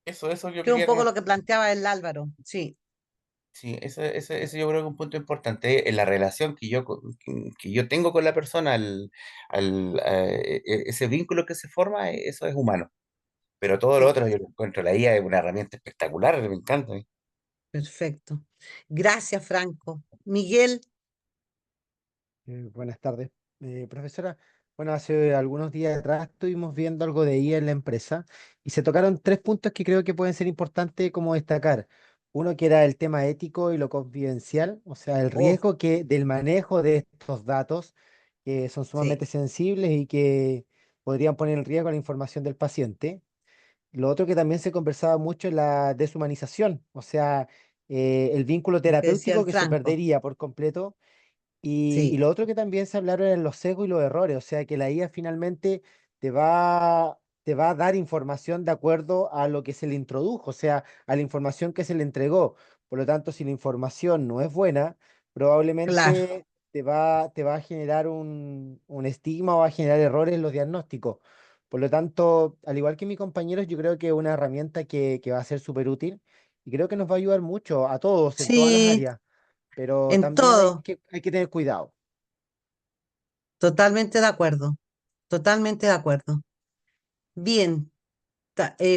[SPEAKER 7] eso yo
[SPEAKER 2] Que es un
[SPEAKER 7] quería
[SPEAKER 2] poco lo
[SPEAKER 7] comentar.
[SPEAKER 2] que planteaba el Álvaro, sí,
[SPEAKER 7] Sí, eso yo creo que es un punto importante en la relación que yo tengo con la persona, ese vínculo que se forma, eso es humano. Pero todo lo
[SPEAKER 2] sí,
[SPEAKER 7] otro yo lo encuentro, la IA es una herramienta espectacular, me encanta.
[SPEAKER 2] perfecto. Gracias, Franco. Miguel,
[SPEAKER 6] Buenas tardes. Profesora, bueno, hace algunos días atrás estuvimos viendo algo de IA en la empresa y se tocaron tres puntos que creo que pueden ser importantes como destacar. Uno que era el tema ético y lo confidencial, o sea, el
[SPEAKER 2] oh,
[SPEAKER 6] riesgo que del manejo de estos datos que son
[SPEAKER 2] sí,
[SPEAKER 6] sumamente sensibles y que podrían poner en riesgo la información del paciente. Lo otro que también se conversaba mucho es la deshumanización, o sea, el vínculo
[SPEAKER 2] lo que decía
[SPEAKER 6] terapéutico
[SPEAKER 2] el
[SPEAKER 6] que se
[SPEAKER 2] Franco,
[SPEAKER 6] perdería por completo y
[SPEAKER 2] sí,
[SPEAKER 6] lo otro que también se hablaron eran los sesgos y los errores, o sea que la IA finalmente te va a dar información de acuerdo a lo que se le introdujo, o sea, a la información que se le entregó. Por lo tanto, si la información no es buena,
[SPEAKER 2] claro,
[SPEAKER 6] probablemente te va a generar un estigma o va a generar errores en los diagnósticos. Por lo tanto, al igual que mis compañeros, yo creo que es una herramienta que va a ser súper útil y creo que nos va a ayudar mucho a todos en todas las
[SPEAKER 2] sí,
[SPEAKER 6] áreas, pero
[SPEAKER 2] en
[SPEAKER 6] también hay
[SPEAKER 2] todo,
[SPEAKER 6] que, hay que tener cuidado.
[SPEAKER 2] totalmente de acuerdo, totalmente de acuerdo. Bien,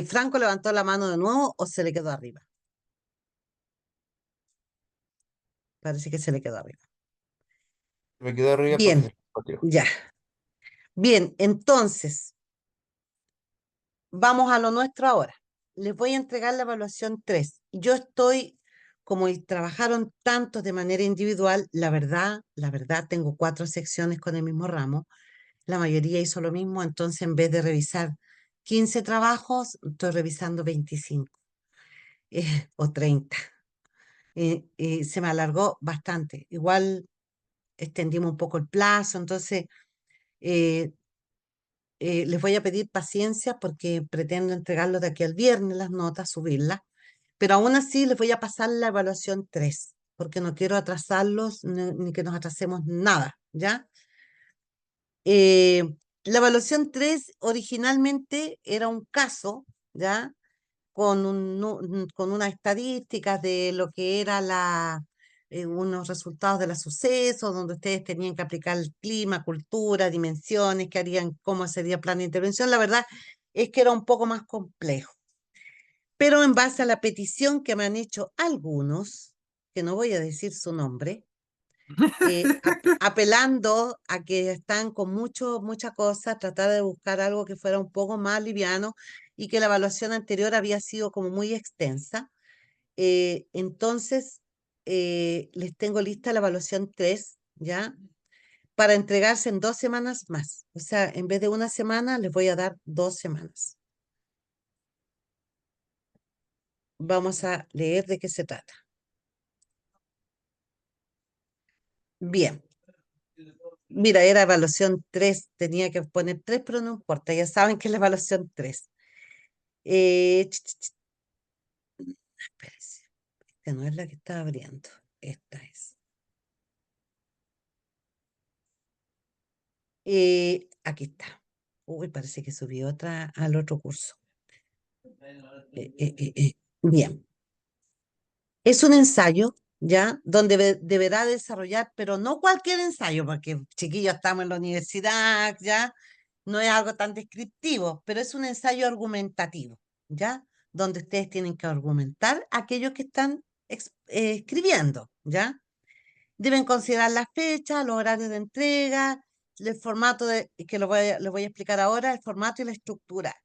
[SPEAKER 2] Franco levantó la mano de nuevo o se le quedó arriba. Parece que se le quedó arriba.
[SPEAKER 7] Me quedó arriba,
[SPEAKER 2] Bien,
[SPEAKER 7] profe. Contigo.
[SPEAKER 2] ya. Bien, entonces, vamos a lo nuestro ahora. Les voy a entregar la evaluación 3. Yo estoy, como trabajaron tantos de manera individual, la verdad, tengo 4 secciones con el mismo ramo. La mayoría hizo lo mismo, entonces en vez de revisar 15 trabajos, estoy revisando 25 o 30. Y se me alargó bastante. Igual extendimos un poco el plazo, entonces eh, les voy a pedir paciencia porque pretendo entregarlo de aquí al viernes, las notas, subirlas, pero aún así les voy a pasar la evaluación 3 porque no quiero atrasarlos ni que nos atrasemos nada, ¿ya? Eh, la evaluación 3 originalmente era un caso, ¿ya? Con unas estadísticas de lo que era unos resultados de los sucesos, donde ustedes tenían que aplicar el clima, cultura, dimensiones, qué harían, cómo sería el plan de intervención. La verdad es que era un poco más complejo. Pero en base a la petición que me han hecho algunos, que no voy a decir su nombre, apelando a que están con mucha cosa, tratar de buscar algo que fuera un poco más liviano y que la evaluación anterior había sido como muy extensa. Entonces, les tengo lista la evaluación 3 ¿ya? Para entregarse en 2 semanas más. O sea, en vez de una semana, les voy a dar 2 semanas. Vamos a leer de qué se trata. Bien. Mira, era evaluación 3, tenía que poner 3, pero no importa, ya saben que es la evaluación 3. Espérense, esta no es la que estaba abriendo, esta es. Aquí está. Uy, parece que subí otra al otro curso. Bien. Es un ensayo, ¿ya? Donde deberá desarrollar, pero no cualquier ensayo, porque chiquillos estamos en la universidad, ¿ya? No es algo tan descriptivo, pero es un ensayo argumentativo, ¿ya? Donde ustedes tienen que argumentar aquello que están escribiendo, ¿ya? Deben considerar las fechas, los horarios de entrega, el formato que les voy a explicar ahora, el formato y la estructura.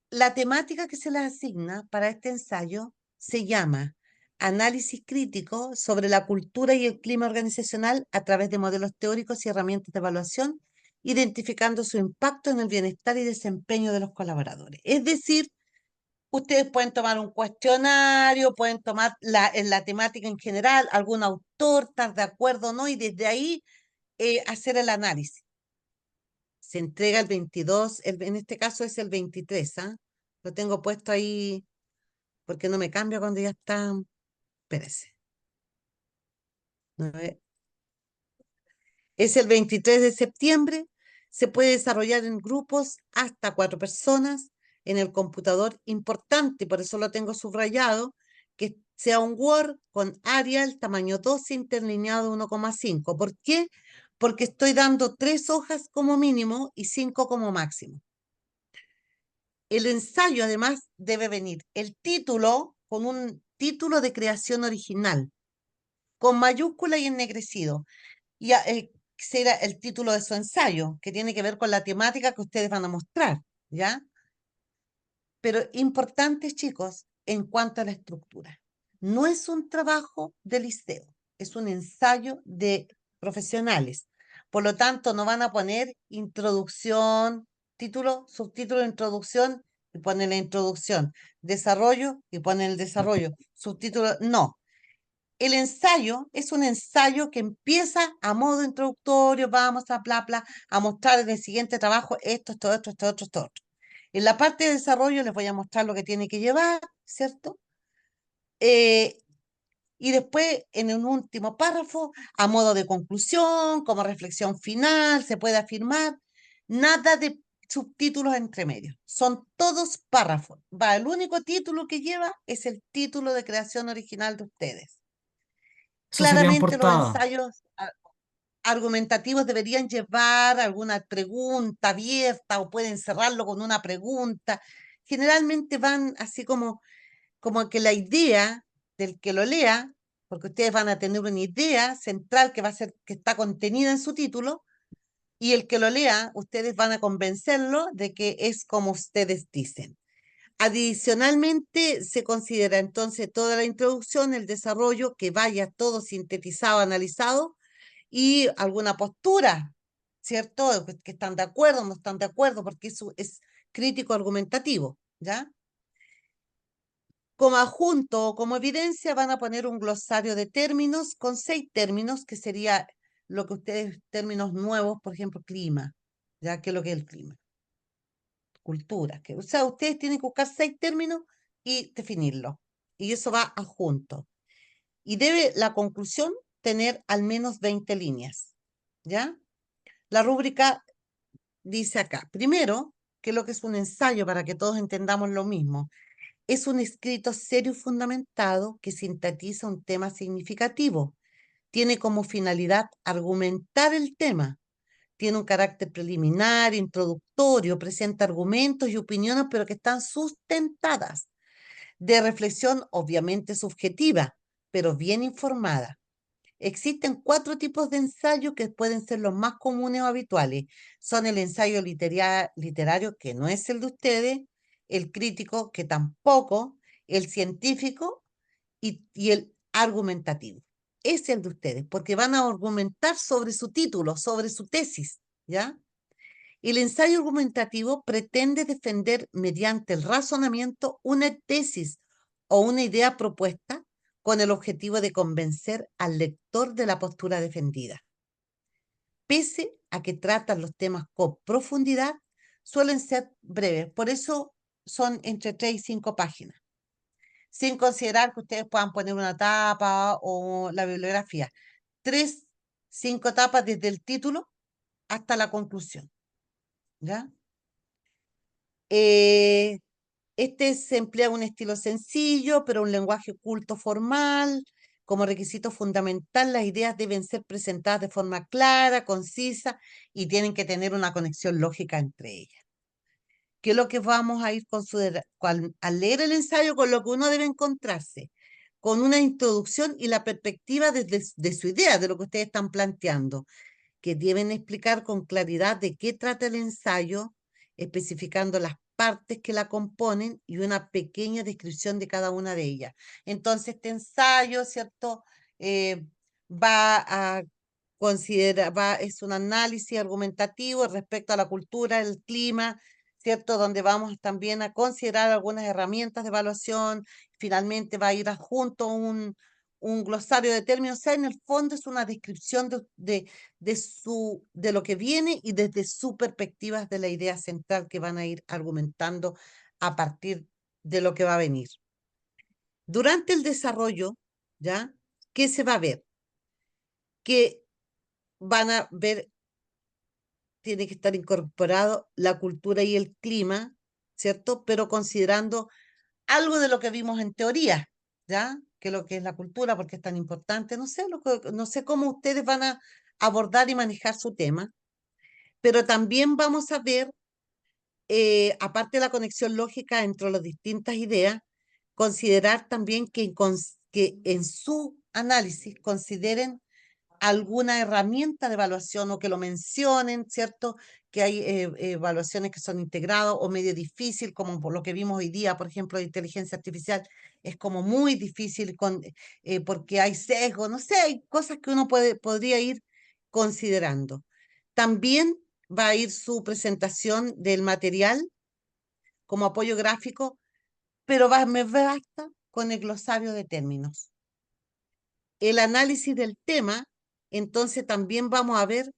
[SPEAKER 2] La temática que se les asigna para este ensayo se llama Análisis crítico sobre la cultura y el clima organizacional a través de modelos teóricos y herramientas de evaluación, identificando su impacto en el bienestar y desempeño de los colaboradores. Es decir, ustedes pueden tomar un cuestionario, pueden tomar la temática en general, algún autor, estar de acuerdo o no, y desde ahí hacer el análisis. Se entrega el 22, en este caso es el 23, ¿ah? Lo tengo puesto ahí porque no me cambia cuando ya está. Espérese. A ver. Es el 23 de septiembre. Se puede desarrollar en grupos hasta 4 personas en el computador. Importante, por eso lo tengo subrayado, que sea un Word con Arial tamaño 12 interlineado 1,5. ¿Por qué? Porque estoy dando 3 hojas como mínimo y 5 como máximo. El ensayo, además, debe venir el título con un título de creación original, con mayúscula y ennegrecido. Y será el título de su ensayo, que tiene que ver con la temática que ustedes van a mostrar, ¿ya? Pero importante, chicos, en cuanto a la estructura. No es un trabajo de liceo, es un ensayo de profesionales. Por lo tanto, no van a poner introducción, título, subtítulo, introducción, y ponen la introducción, desarrollo, y ponen el desarrollo, subtítulo, no. El ensayo es un ensayo que empieza a modo introductorio, vamos a bla, bla, a mostrar en el siguiente trabajo esto, esto, esto, esto, esto, esto. En la parte de desarrollo les voy a mostrar lo que tiene que llevar, ¿cierto? Y después, en un último párrafo, a modo de conclusión, como reflexión final, se puede afirmar, nada de subtítulos entre medios. Son todos párrafos. El único título que lleva es el título de creación original de ustedes.
[SPEAKER 1] Eso sería en
[SPEAKER 2] Claramente los
[SPEAKER 1] portada.
[SPEAKER 2] ensayos argumentativos deberían llevar alguna pregunta abierta o pueden cerrarlo con una pregunta. Generalmente van así como que la idea del que lo lea, porque ustedes van a tener una idea central que va a ser, que está contenida en su título, y el que lo lea, ustedes van a convencerlo de que es como ustedes dicen. Adicionalmente, se considera entonces toda la introducción, el desarrollo, que vaya todo sintetizado, analizado, y alguna postura, ¿cierto? Que están de acuerdo, no están de acuerdo, porque eso es crítico argumentativo, ¿ya? Como adjunto o como evidencia van a poner un glosario de términos con 6 términos, que sería lo que ustedes, términos nuevos, por ejemplo, clima, ¿ya? ¿Qué es lo que es el clima? Cultura. O sea, ustedes tienen que buscar 6 términos y definirlo. Y eso va adjunto. Y debe la conclusión tener al menos 20 líneas, ¿ya? La rúbrica dice acá, primero, que lo que es un ensayo para que todos entendamos lo mismo. Es un escrito serio y fundamentado que sintetiza un tema significativo. Tiene como finalidad argumentar el tema. Tiene un carácter preliminar, introductorio, presenta argumentos y opiniones, pero que están sustentadas. De reflexión, obviamente subjetiva, pero bien informada. Existen 4 tipos de ensayo que pueden ser los más comunes o habituales. Son el ensayo literario, que no es el de ustedes, el crítico, que tampoco, el científico y el argumentativo. Es el de ustedes, porque van a argumentar sobre su título, sobre su tesis, ¿ya? El ensayo argumentativo pretende defender mediante el razonamiento una tesis o una idea propuesta con el objetivo de convencer al lector de la postura defendida. Pese a que tratan los temas con profundidad, suelen ser breves. Por eso son entre 3 y 5 páginas, sin considerar que ustedes puedan poner una tapa o la bibliografía. 3, 5 tapas desde el título hasta la conclusión, ¿ya? Eh, se emplea un estilo sencillo, pero un lenguaje culto formal. Como requisito fundamental, las ideas deben ser presentadas de forma clara, concisa y tienen que tener una conexión lógica entre ellas. ¿Qué es lo que vamos a ir al leer el ensayo con lo que uno debe encontrarse? Con una introducción y la perspectiva de su idea, de lo que ustedes están planteando, que deben explicar con claridad de qué trata el ensayo, especificando las partes que la componen y una pequeña descripción de cada una de ellas. Entonces, este ensayo, ¿cierto? Va a es un análisis argumentativo respecto a la cultura, el clima, ¿cierto? Donde vamos también a considerar algunas herramientas de evaluación. Finalmente va a ir adjunto un glosario de términos. O sea, en el fondo es una descripción de lo que viene y desde su perspectiva de la idea central que van a ir argumentando a partir de lo que va a venir. Durante el desarrollo, ¿ya? ¿Qué se va a ver? Que van a ver, tiene que estar incorporado la cultura y el clima, ¿cierto? Pero considerando algo de lo que vimos en teoría, ¿ya? Que lo que es la cultura, porque es tan importante, no sé, no sé cómo ustedes van a abordar y manejar su tema, pero también vamos a ver, aparte de la conexión lógica entre las distintas ideas, considerar también que en su análisis consideren alguna herramienta de evaluación o que lo mencionen, ¿cierto? Que hay evaluaciones que son integradas o medio difícil, como por lo que vimos hoy día, por ejemplo, de inteligencia artificial, es como muy difícil porque hay sesgo, no sé, hay cosas que uno podría ir considerando. También va a ir su presentación del material como apoyo gráfico, pero me basta con el glosario de términos. El análisis del tema, entonces también vamos a ver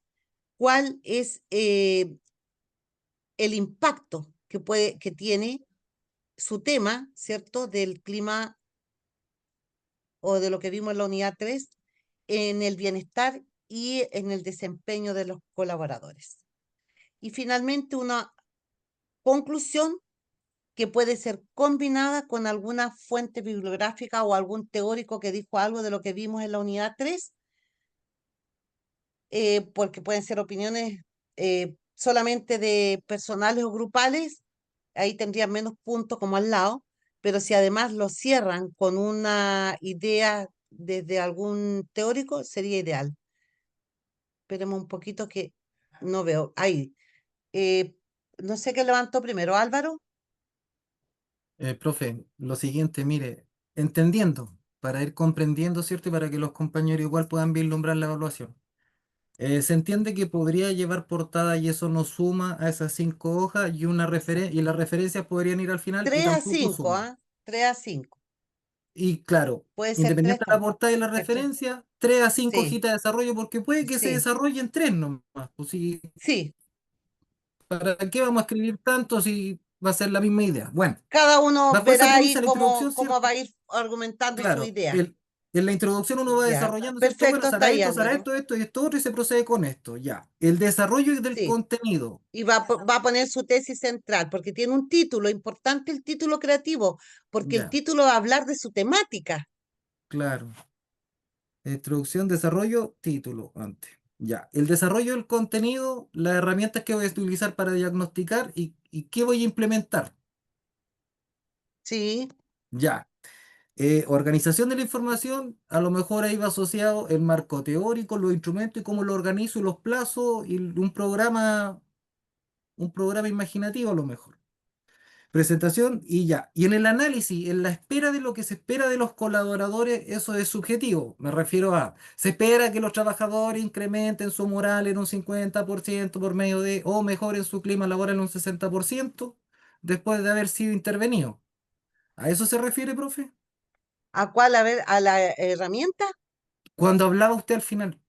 [SPEAKER 2] cuál es el impacto que tiene su tema, ¿cierto? Del clima o de lo que vimos en la unidad 3 en el bienestar y en el desempeño de los colaboradores. Y finalmente una conclusión que puede ser combinada con alguna fuente bibliográfica o algún teórico que dijo algo de lo que vimos en la unidad 3, porque pueden ser opiniones solamente de personales o grupales, ahí tendrían menos puntos como al lado, pero si además lo cierran con una idea desde algún teórico, sería ideal. Esperemos un poquito que no veo. Ahí. Eh, no sé qué levantó primero, Álvaro.
[SPEAKER 1] Profe, lo siguiente, mire, entendiendo, para ir comprendiendo, ¿cierto? Y para que los compañeros igual puedan vislumbrar la evaluación. Se entiende que podría llevar portada y eso no suma a esas 5 hojas y una referencia, y las referencias podrían ir al final y
[SPEAKER 2] 3 a
[SPEAKER 1] tampoco
[SPEAKER 2] 5,
[SPEAKER 1] suman.
[SPEAKER 2] ¿ah? 3 a 5.
[SPEAKER 1] Y claro,
[SPEAKER 2] Puede ser 3
[SPEAKER 1] independiente de la
[SPEAKER 2] también.
[SPEAKER 1] portada y la referencia, 3 a 5
[SPEAKER 2] Sí,
[SPEAKER 1] hojitas de desarrollo, porque puede que se
[SPEAKER 2] sí,
[SPEAKER 1] desarrollen tres nomás. Pues si,
[SPEAKER 2] sí.
[SPEAKER 1] ¿para qué vamos a escribir tanto si va a ser la misma idea? Bueno,
[SPEAKER 2] Cada uno
[SPEAKER 1] bajo esa
[SPEAKER 2] verá ahí
[SPEAKER 1] premisa, la introducción,
[SPEAKER 2] cómo va
[SPEAKER 1] ¿cierto?
[SPEAKER 2] a ir argumentando su
[SPEAKER 1] Claro,
[SPEAKER 2] idea.
[SPEAKER 1] en la introducción uno va
[SPEAKER 2] Ya.
[SPEAKER 1] desarrollando, ¿cierto? Bueno,
[SPEAKER 2] Perfecto, hasta ahí,
[SPEAKER 1] será
[SPEAKER 2] Álvaro.
[SPEAKER 1] esto, esto y esto otro, y se procede con esto, ya. El desarrollo del
[SPEAKER 2] Sí.
[SPEAKER 1] contenido,
[SPEAKER 2] Y va a poner su tesis central, porque tiene un título, importante el título creativo, porque el
[SPEAKER 1] ya,
[SPEAKER 2] título va a hablar de su temática.
[SPEAKER 1] claro. Introducción, desarrollo, título, antes. Ya. El desarrollo del contenido, las herramientas que voy a utilizar para diagnosticar y qué voy a implementar.
[SPEAKER 2] Sí,
[SPEAKER 1] Ya. Organización de la información, a lo mejor ahí va asociado el marco teórico, los instrumentos y cómo lo organizo y los plazos y un programa imaginativo a lo mejor. Presentación y ya. Y en el análisis, en la espera de lo que se espera de los colaboradores, eso es subjetivo. Me refiero a, se espera que los trabajadores incrementen su moral en un 50% por medio de, o mejoren su clima laboral en un 60% después de haber sido intervenido. ¿A eso se refiere, profe?
[SPEAKER 2] ¿A cuál? A ver, a la herramienta.
[SPEAKER 1] Cuando hablaba usted al final,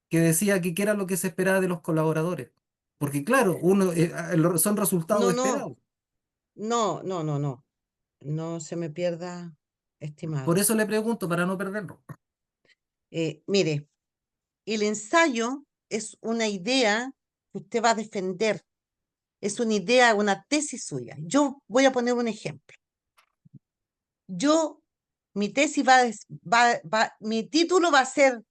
[SPEAKER 1] que decía que qué era lo que se esperaba de los colaboradores. Porque claro, son resultados
[SPEAKER 2] No, no,
[SPEAKER 1] esperados.
[SPEAKER 2] no, no, no, no. No se me pierda,
[SPEAKER 1] Por
[SPEAKER 2] estimado.
[SPEAKER 1] eso le pregunto, para no perderlo.
[SPEAKER 2] Mire, el ensayo es una idea que usted va a defender. Es una idea, una tesis suya. Yo voy a poner un ejemplo. Yo, mi tesis mi título va a ser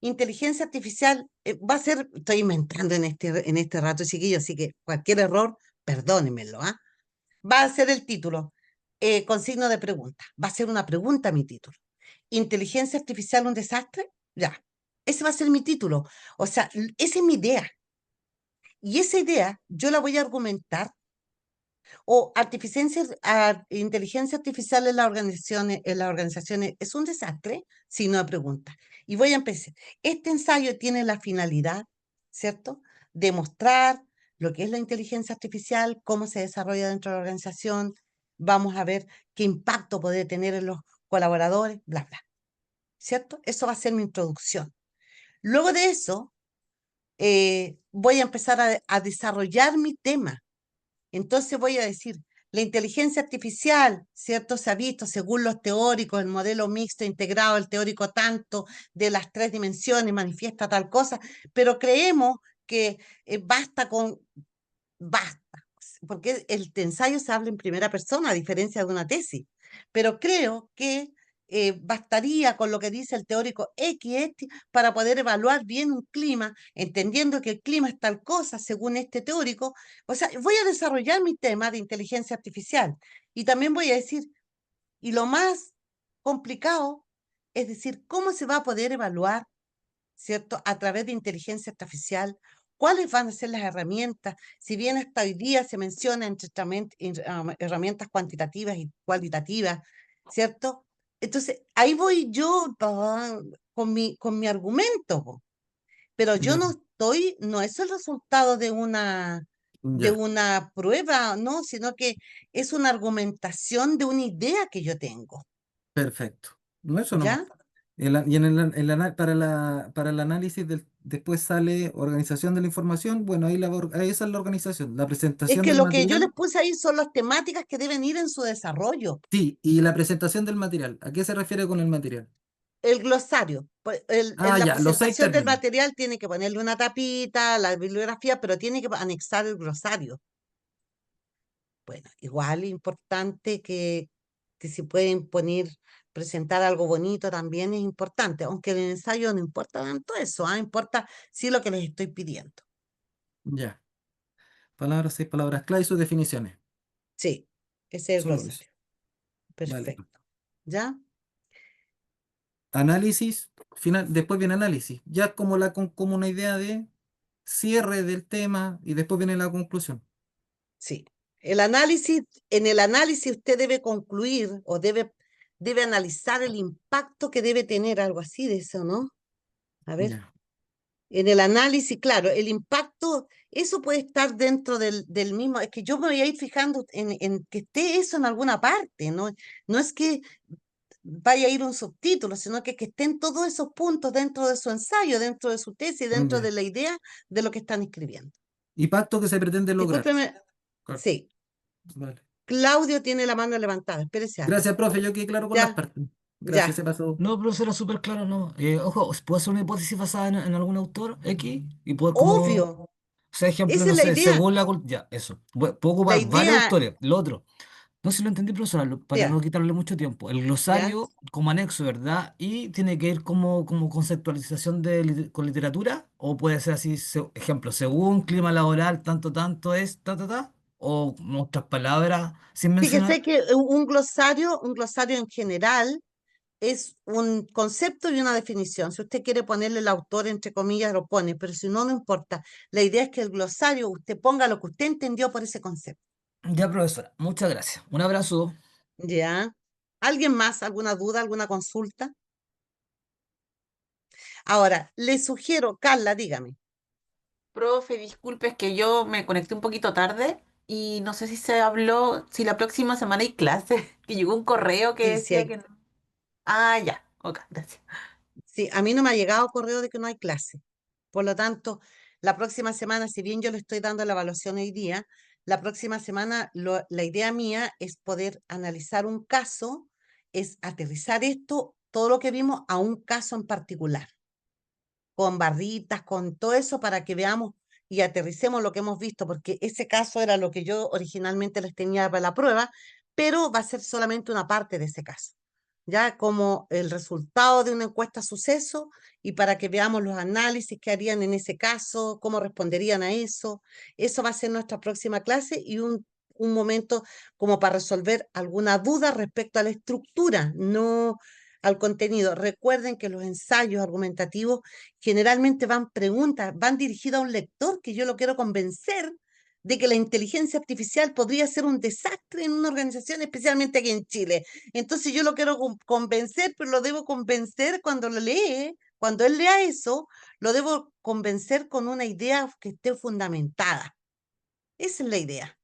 [SPEAKER 2] inteligencia artificial, va a ser, estoy inventando en este rato, chiquillo, así que cualquier error, perdónenmelo, ¿ah? Va a ser el título, con signo de pregunta. Va a ser una pregunta mi título. ¿Inteligencia artificial un desastre? Ya. Ese va a ser mi título. O sea, esa es mi idea. Y esa idea yo la voy a argumentar o inteligencia artificial en las organizaciones es un desastre, si no pregunta. Y voy a empezar. Este ensayo tiene la finalidad, ¿cierto?, de mostrar lo que es la inteligencia artificial, cómo se desarrolla dentro de la organización. Vamos a ver qué impacto puede tener en los colaboradores, bla, bla. ¿Cierto? Eso va a ser mi introducción. Luego de eso, voy a empezar a desarrollar mi tema. Entonces voy a decir, la inteligencia artificial, ¿cierto? Se ha visto según los teóricos, el modelo mixto integrado, el teórico tanto de las tres dimensiones manifiesta tal cosa, pero creemos que basta, porque el ensayo se habla en primera persona, a diferencia de una tesis, pero creo que bastaría con lo que dice el teórico X para poder evaluar bien un clima, entendiendo que el clima es tal cosa según este teórico. O sea, voy a desarrollar mi tema de inteligencia artificial y también voy a decir, y lo más complicado es decir, cómo se va a poder evaluar, ¿cierto? A través de inteligencia artificial, ¿cuáles van a ser las herramientas? Si bien hasta hoy día se menciona entre herramientas cuantitativas y cualitativas, ¿cierto? Entonces, ahí voy yo con mi argumento, po. Pero yo
[SPEAKER 1] Ya,
[SPEAKER 2] no estoy, no es el resultado de
[SPEAKER 1] ya,
[SPEAKER 2] una prueba, ¿no? Sino que es una argumentación de una idea que yo tengo,
[SPEAKER 1] perfecto. No, eso nomás.
[SPEAKER 2] ¿ya?
[SPEAKER 1] Y para el análisis después sale organización de la información. Bueno, ahí esa es la organización. La
[SPEAKER 2] Es
[SPEAKER 1] presentación
[SPEAKER 2] que
[SPEAKER 1] del
[SPEAKER 2] lo que yo les
[SPEAKER 1] material.
[SPEAKER 2] puse ahí son las temáticas que deben ir en su desarrollo.
[SPEAKER 1] Sí, y la presentación del material. ¿A qué se refiere con el material?
[SPEAKER 2] El glosario, pues, en
[SPEAKER 1] Ah,
[SPEAKER 2] la
[SPEAKER 1] ya, los 6
[SPEAKER 2] presentación del
[SPEAKER 1] términos.
[SPEAKER 2] material tiene que ponerle una tapita, la bibliografía, pero tiene que anexar el glosario. Bueno, igual importante que si pueden poner, presentar algo bonito también es importante, aunque en el ensayo no importa tanto eso, importa sí lo que les estoy pidiendo.
[SPEAKER 1] Ya. Palabras, 6 palabras clave y sus definiciones.
[SPEAKER 2] Sí, ese es el
[SPEAKER 1] Solo eso.
[SPEAKER 2] glosario.
[SPEAKER 1] Vale.
[SPEAKER 2] Perfecto. ¿Ya?
[SPEAKER 1] Análisis, final, después viene análisis. Ya como una idea de cierre del tema y después viene la conclusión.
[SPEAKER 2] Sí. En el análisis usted debe concluir o debe analizar el impacto que debe tener algo así de eso, ¿no? A ver,
[SPEAKER 1] Ya.
[SPEAKER 2] en el análisis, claro, el impacto, eso puede estar dentro del mismo, es que yo me voy a ir fijando en que esté eso en alguna parte, ¿no? No es que vaya a ir un subtítulo, sino que estén todos esos puntos dentro de su ensayo, dentro de su tesis, dentro de
[SPEAKER 1] Ya.
[SPEAKER 2] la idea de lo que están escribiendo.
[SPEAKER 1] Y pacto que se pretende lograr.
[SPEAKER 2] Discúlpeme,
[SPEAKER 1] Claro.
[SPEAKER 2] sí,
[SPEAKER 1] Vale.
[SPEAKER 2] Claudio tiene la mano levantada, espérese algo.
[SPEAKER 1] Gracias, profe. Yo quedé claro con las
[SPEAKER 2] Ya,
[SPEAKER 1] partes. Gracias,
[SPEAKER 2] ya,
[SPEAKER 1] se pasó.
[SPEAKER 4] No, pero será súper claro, ¿no? Ojo, ¿puedo hacer una hipótesis basada en algún autor X? Y poder como, o
[SPEAKER 2] obvio,
[SPEAKER 4] sea, ejemplo,
[SPEAKER 2] esa es
[SPEAKER 4] no
[SPEAKER 2] la
[SPEAKER 4] sé,
[SPEAKER 2] idea.
[SPEAKER 4] según ya, eso. Puedo
[SPEAKER 2] La
[SPEAKER 4] ocupar varios
[SPEAKER 2] idea,
[SPEAKER 4] autores. Lo otro, no sé si lo entendí, profesora, para no
[SPEAKER 2] ya,
[SPEAKER 4] quitarle mucho tiempo. El
[SPEAKER 2] ya.
[SPEAKER 4] glosario como anexo, ¿verdad? Y tiene que ir como conceptualización con literatura, o puede ser así, ejemplo, según clima laboral, tanto, tanto es, o en otras palabras, sin mencionar.
[SPEAKER 2] Fíjese que un glosario en general es un concepto y una definición. Si usted quiere ponerle el autor entre comillas, lo pone, pero si no, no importa. La idea es que el glosario usted ponga lo que usted entendió por ese concepto.
[SPEAKER 4] Ya, profesora, muchas gracias. Un abrazo.
[SPEAKER 2] ¿Ya? ¿Alguien más? ¿Alguna duda? ¿Alguna consulta? Ahora, le sugiero, Carla, dígame.
[SPEAKER 8] Profe, disculpe, es que yo me conecté un poquito tarde y no sé si se habló, si la próxima semana hay clase, que llegó un correo que
[SPEAKER 2] Sí, sí
[SPEAKER 8] decía
[SPEAKER 2] hay,
[SPEAKER 8] que no. Ah, ya. Ok, gracias.
[SPEAKER 2] Sí, a mí no me ha llegado correo de que no hay clase. Por lo tanto, la próxima semana, si bien yo le estoy dando la evaluación hoy día, la próxima semana la idea mía es poder analizar un caso, es aterrizar esto, todo lo que vimos, a un caso en particular, con barritas, con todo eso, para que veamos y aterricemos lo que hemos visto, porque ese caso era lo que yo originalmente les tenía para la prueba, pero va a ser solamente una parte de ese caso, ya como el resultado de una encuesta suceso, y para que veamos los análisis que harían en ese caso, cómo responderían a eso. Eso va a ser nuestra próxima clase, y un momento como para resolver alguna duda respecto a la estructura, no al contenido. Recuerden que los ensayos argumentativos generalmente van preguntas, van dirigidas a un lector que yo lo quiero convencer de que la inteligencia artificial podría ser un desastre en una organización, especialmente aquí en Chile. Entonces yo lo quiero convencer, pero lo debo convencer cuando lo lee, cuando él lea eso, lo debo convencer con una idea que esté fundamentada. Esa es la idea.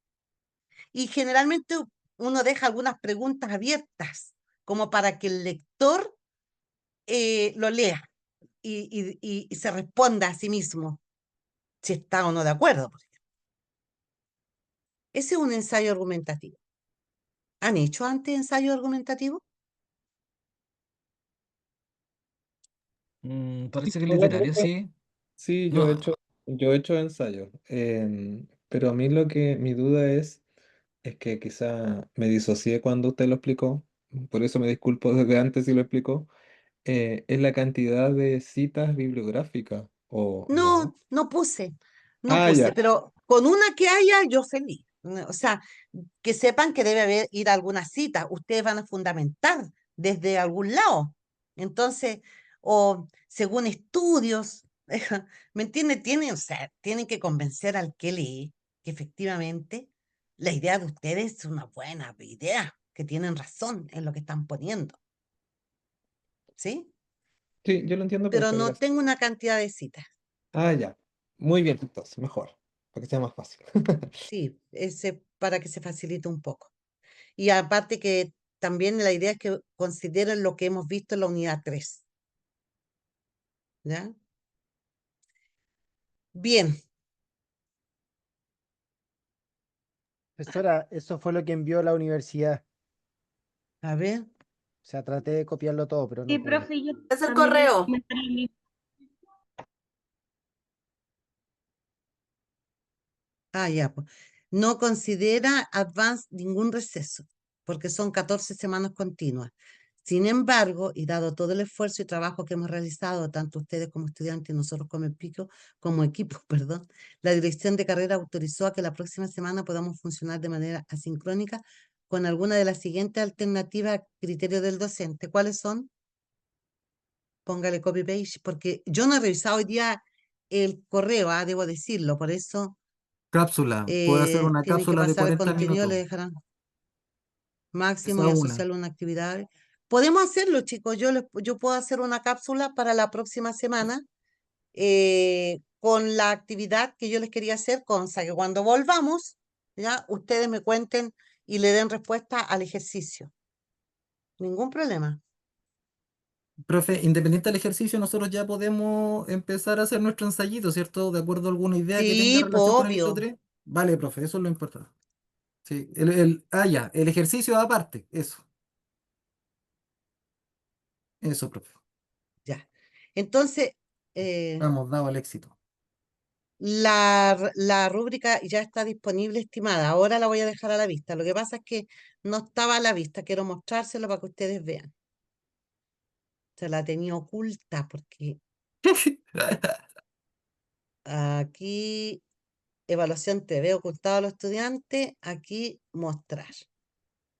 [SPEAKER 2] Y generalmente uno deja algunas preguntas abiertas, como para que el lector lo lea y se responda a sí mismo si está o no de acuerdo. Ese es un ensayo argumentativo. ¿Han hecho antes ensayo argumentativo?
[SPEAKER 4] Parece que el
[SPEAKER 9] Solamente,
[SPEAKER 4] literario sí.
[SPEAKER 9] sí,
[SPEAKER 4] No,
[SPEAKER 9] yo he hecho ensayos, pero a mí mi duda es que quizá me disocié cuando usted lo explicó, por eso me disculpo desde antes si lo explicó, es la cantidad de citas bibliográficas, ¿o no?
[SPEAKER 2] No, no puse, no
[SPEAKER 9] Ah,
[SPEAKER 2] puse,
[SPEAKER 9] ya.
[SPEAKER 2] pero con una que haya, yo feliz. O sea, que sepan que debe haber ir a alguna cita. Ustedes van a fundamentar desde algún lado. Entonces, o según estudios, ¿me entiende? Tienen, o sea, tienen que convencer al que lee que efectivamente la idea de ustedes es una buena idea, que tienen razón en lo que están poniendo, ¿sí?
[SPEAKER 9] Sí, yo lo entiendo,
[SPEAKER 2] Pero
[SPEAKER 9] profe,
[SPEAKER 2] no
[SPEAKER 9] gracias.
[SPEAKER 2] tengo una cantidad de citas.
[SPEAKER 9] Ah, ya. Muy bien, entonces, mejor, para que sea más fácil.
[SPEAKER 2] Sí, ese para que se facilite un poco. Y aparte que también la idea es que consideren lo que hemos visto en la unidad 3. ¿Ya? Bien,
[SPEAKER 6] Profesora, eso fue lo que envió la universidad.
[SPEAKER 2] a ver.
[SPEAKER 6] O sea, traté de copiarlo todo, pero
[SPEAKER 5] Sí,
[SPEAKER 6] no pude.
[SPEAKER 5] profe, yo
[SPEAKER 8] Es el
[SPEAKER 5] también le iba a
[SPEAKER 8] correo.
[SPEAKER 5] comentar lo mismo.
[SPEAKER 2] Ah, ya, pues. No considera advance ningún receso, porque son 14 semanas continuas. Sin embargo, y dado todo el esfuerzo y trabajo que hemos realizado, tanto ustedes como estudiantes y nosotros como equipo, perdón, la dirección de carrera autorizó a que la próxima semana podamos funcionar de manera asincrónica con alguna de las siguientes alternativas a criterio del docente. ¿Cuáles son? Póngale copy paste, porque yo no he revisado hoy día el correo, debo decirlo, por eso
[SPEAKER 1] Cápsula. Puedo hacer una
[SPEAKER 2] tienen que
[SPEAKER 1] cápsula de
[SPEAKER 2] pasar el
[SPEAKER 1] 40
[SPEAKER 2] contenido, le
[SPEAKER 1] minutos.
[SPEAKER 2] dejarán máximo
[SPEAKER 1] Esa
[SPEAKER 2] y
[SPEAKER 1] una.
[SPEAKER 2] asociarlo a una actividad. Podemos hacerlo, chicos. Yo puedo hacer una cápsula para la próxima semana con la actividad que yo les quería hacer, cosa que cuando volvamos, ya ustedes me cuenten y le den respuesta al ejercicio. Ningún problema.
[SPEAKER 1] Profe, independiente del ejercicio, nosotros ya podemos empezar a hacer nuestro ensayito, ¿cierto? De acuerdo a alguna idea que tenga
[SPEAKER 2] Sí, pues
[SPEAKER 1] relación con el hito
[SPEAKER 2] obvio.
[SPEAKER 1] 3. Vale, profe, eso es lo importante. Sí, ya, el ejercicio aparte, eso, profe.
[SPEAKER 2] Ya. Entonces, eh,
[SPEAKER 1] Vamos, dado el éxito.
[SPEAKER 2] la rúbrica ya está disponible, estimada. Ahora la voy a dejar a la vista. Lo que pasa es que no estaba a la vista. Quiero mostrárselo para que ustedes vean. Se la tenía oculta porque aquí evaluación TV ocultado a los estudiantes, aquí mostrar.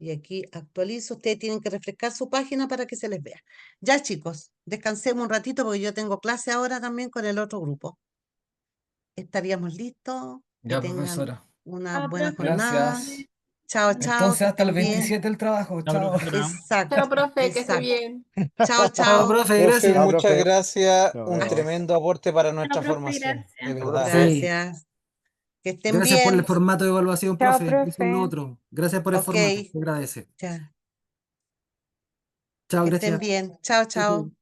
[SPEAKER 2] Y aquí actualizo. Ustedes tienen que refrescar su página para que se les vea. Ya, chicos, descansemos un ratito porque yo tengo clase ahora también con el otro grupo. Estaríamos listos. Que
[SPEAKER 4] ya,
[SPEAKER 2] tengan
[SPEAKER 4] profesora.
[SPEAKER 2] una
[SPEAKER 5] Ah,
[SPEAKER 2] buena
[SPEAKER 5] profe,
[SPEAKER 2] jornada.
[SPEAKER 4] Gracias.
[SPEAKER 2] Chao, chao,
[SPEAKER 4] Entonces,
[SPEAKER 2] que
[SPEAKER 4] hasta el
[SPEAKER 2] estén bien.
[SPEAKER 4] 27 el trabajo.
[SPEAKER 3] La
[SPEAKER 4] Chao.
[SPEAKER 3] profesora.
[SPEAKER 2] Exacto,
[SPEAKER 8] Chao, profe, que esté
[SPEAKER 2] exacto.
[SPEAKER 8] bien.
[SPEAKER 2] Chao,
[SPEAKER 1] Chao,
[SPEAKER 2] chao.
[SPEAKER 1] profe,
[SPEAKER 7] Profe,
[SPEAKER 1] gracias.
[SPEAKER 6] Chao,
[SPEAKER 7] muchas
[SPEAKER 6] profe.
[SPEAKER 7] gracias.
[SPEAKER 6] Nos
[SPEAKER 7] Un
[SPEAKER 6] vemos.
[SPEAKER 7] tremendo aporte para
[SPEAKER 5] chao,
[SPEAKER 7] nuestra
[SPEAKER 5] profe,
[SPEAKER 7] formación, de
[SPEAKER 5] gracias.
[SPEAKER 7] verdad.
[SPEAKER 1] Sí,
[SPEAKER 2] Gracias. Que estén
[SPEAKER 1] gracias por el
[SPEAKER 2] bien.
[SPEAKER 1] formato de evaluación,
[SPEAKER 10] Chao,
[SPEAKER 1] profe. Eso es lo
[SPEAKER 10] profe.
[SPEAKER 1] otro. Gracias por el
[SPEAKER 2] Ok,
[SPEAKER 1] formato. Se agradece.
[SPEAKER 2] ya.
[SPEAKER 1] Chao,
[SPEAKER 2] Que estén
[SPEAKER 1] gracias.
[SPEAKER 2] bien. Chao,
[SPEAKER 1] Chau, chau.
[SPEAKER 2] chao.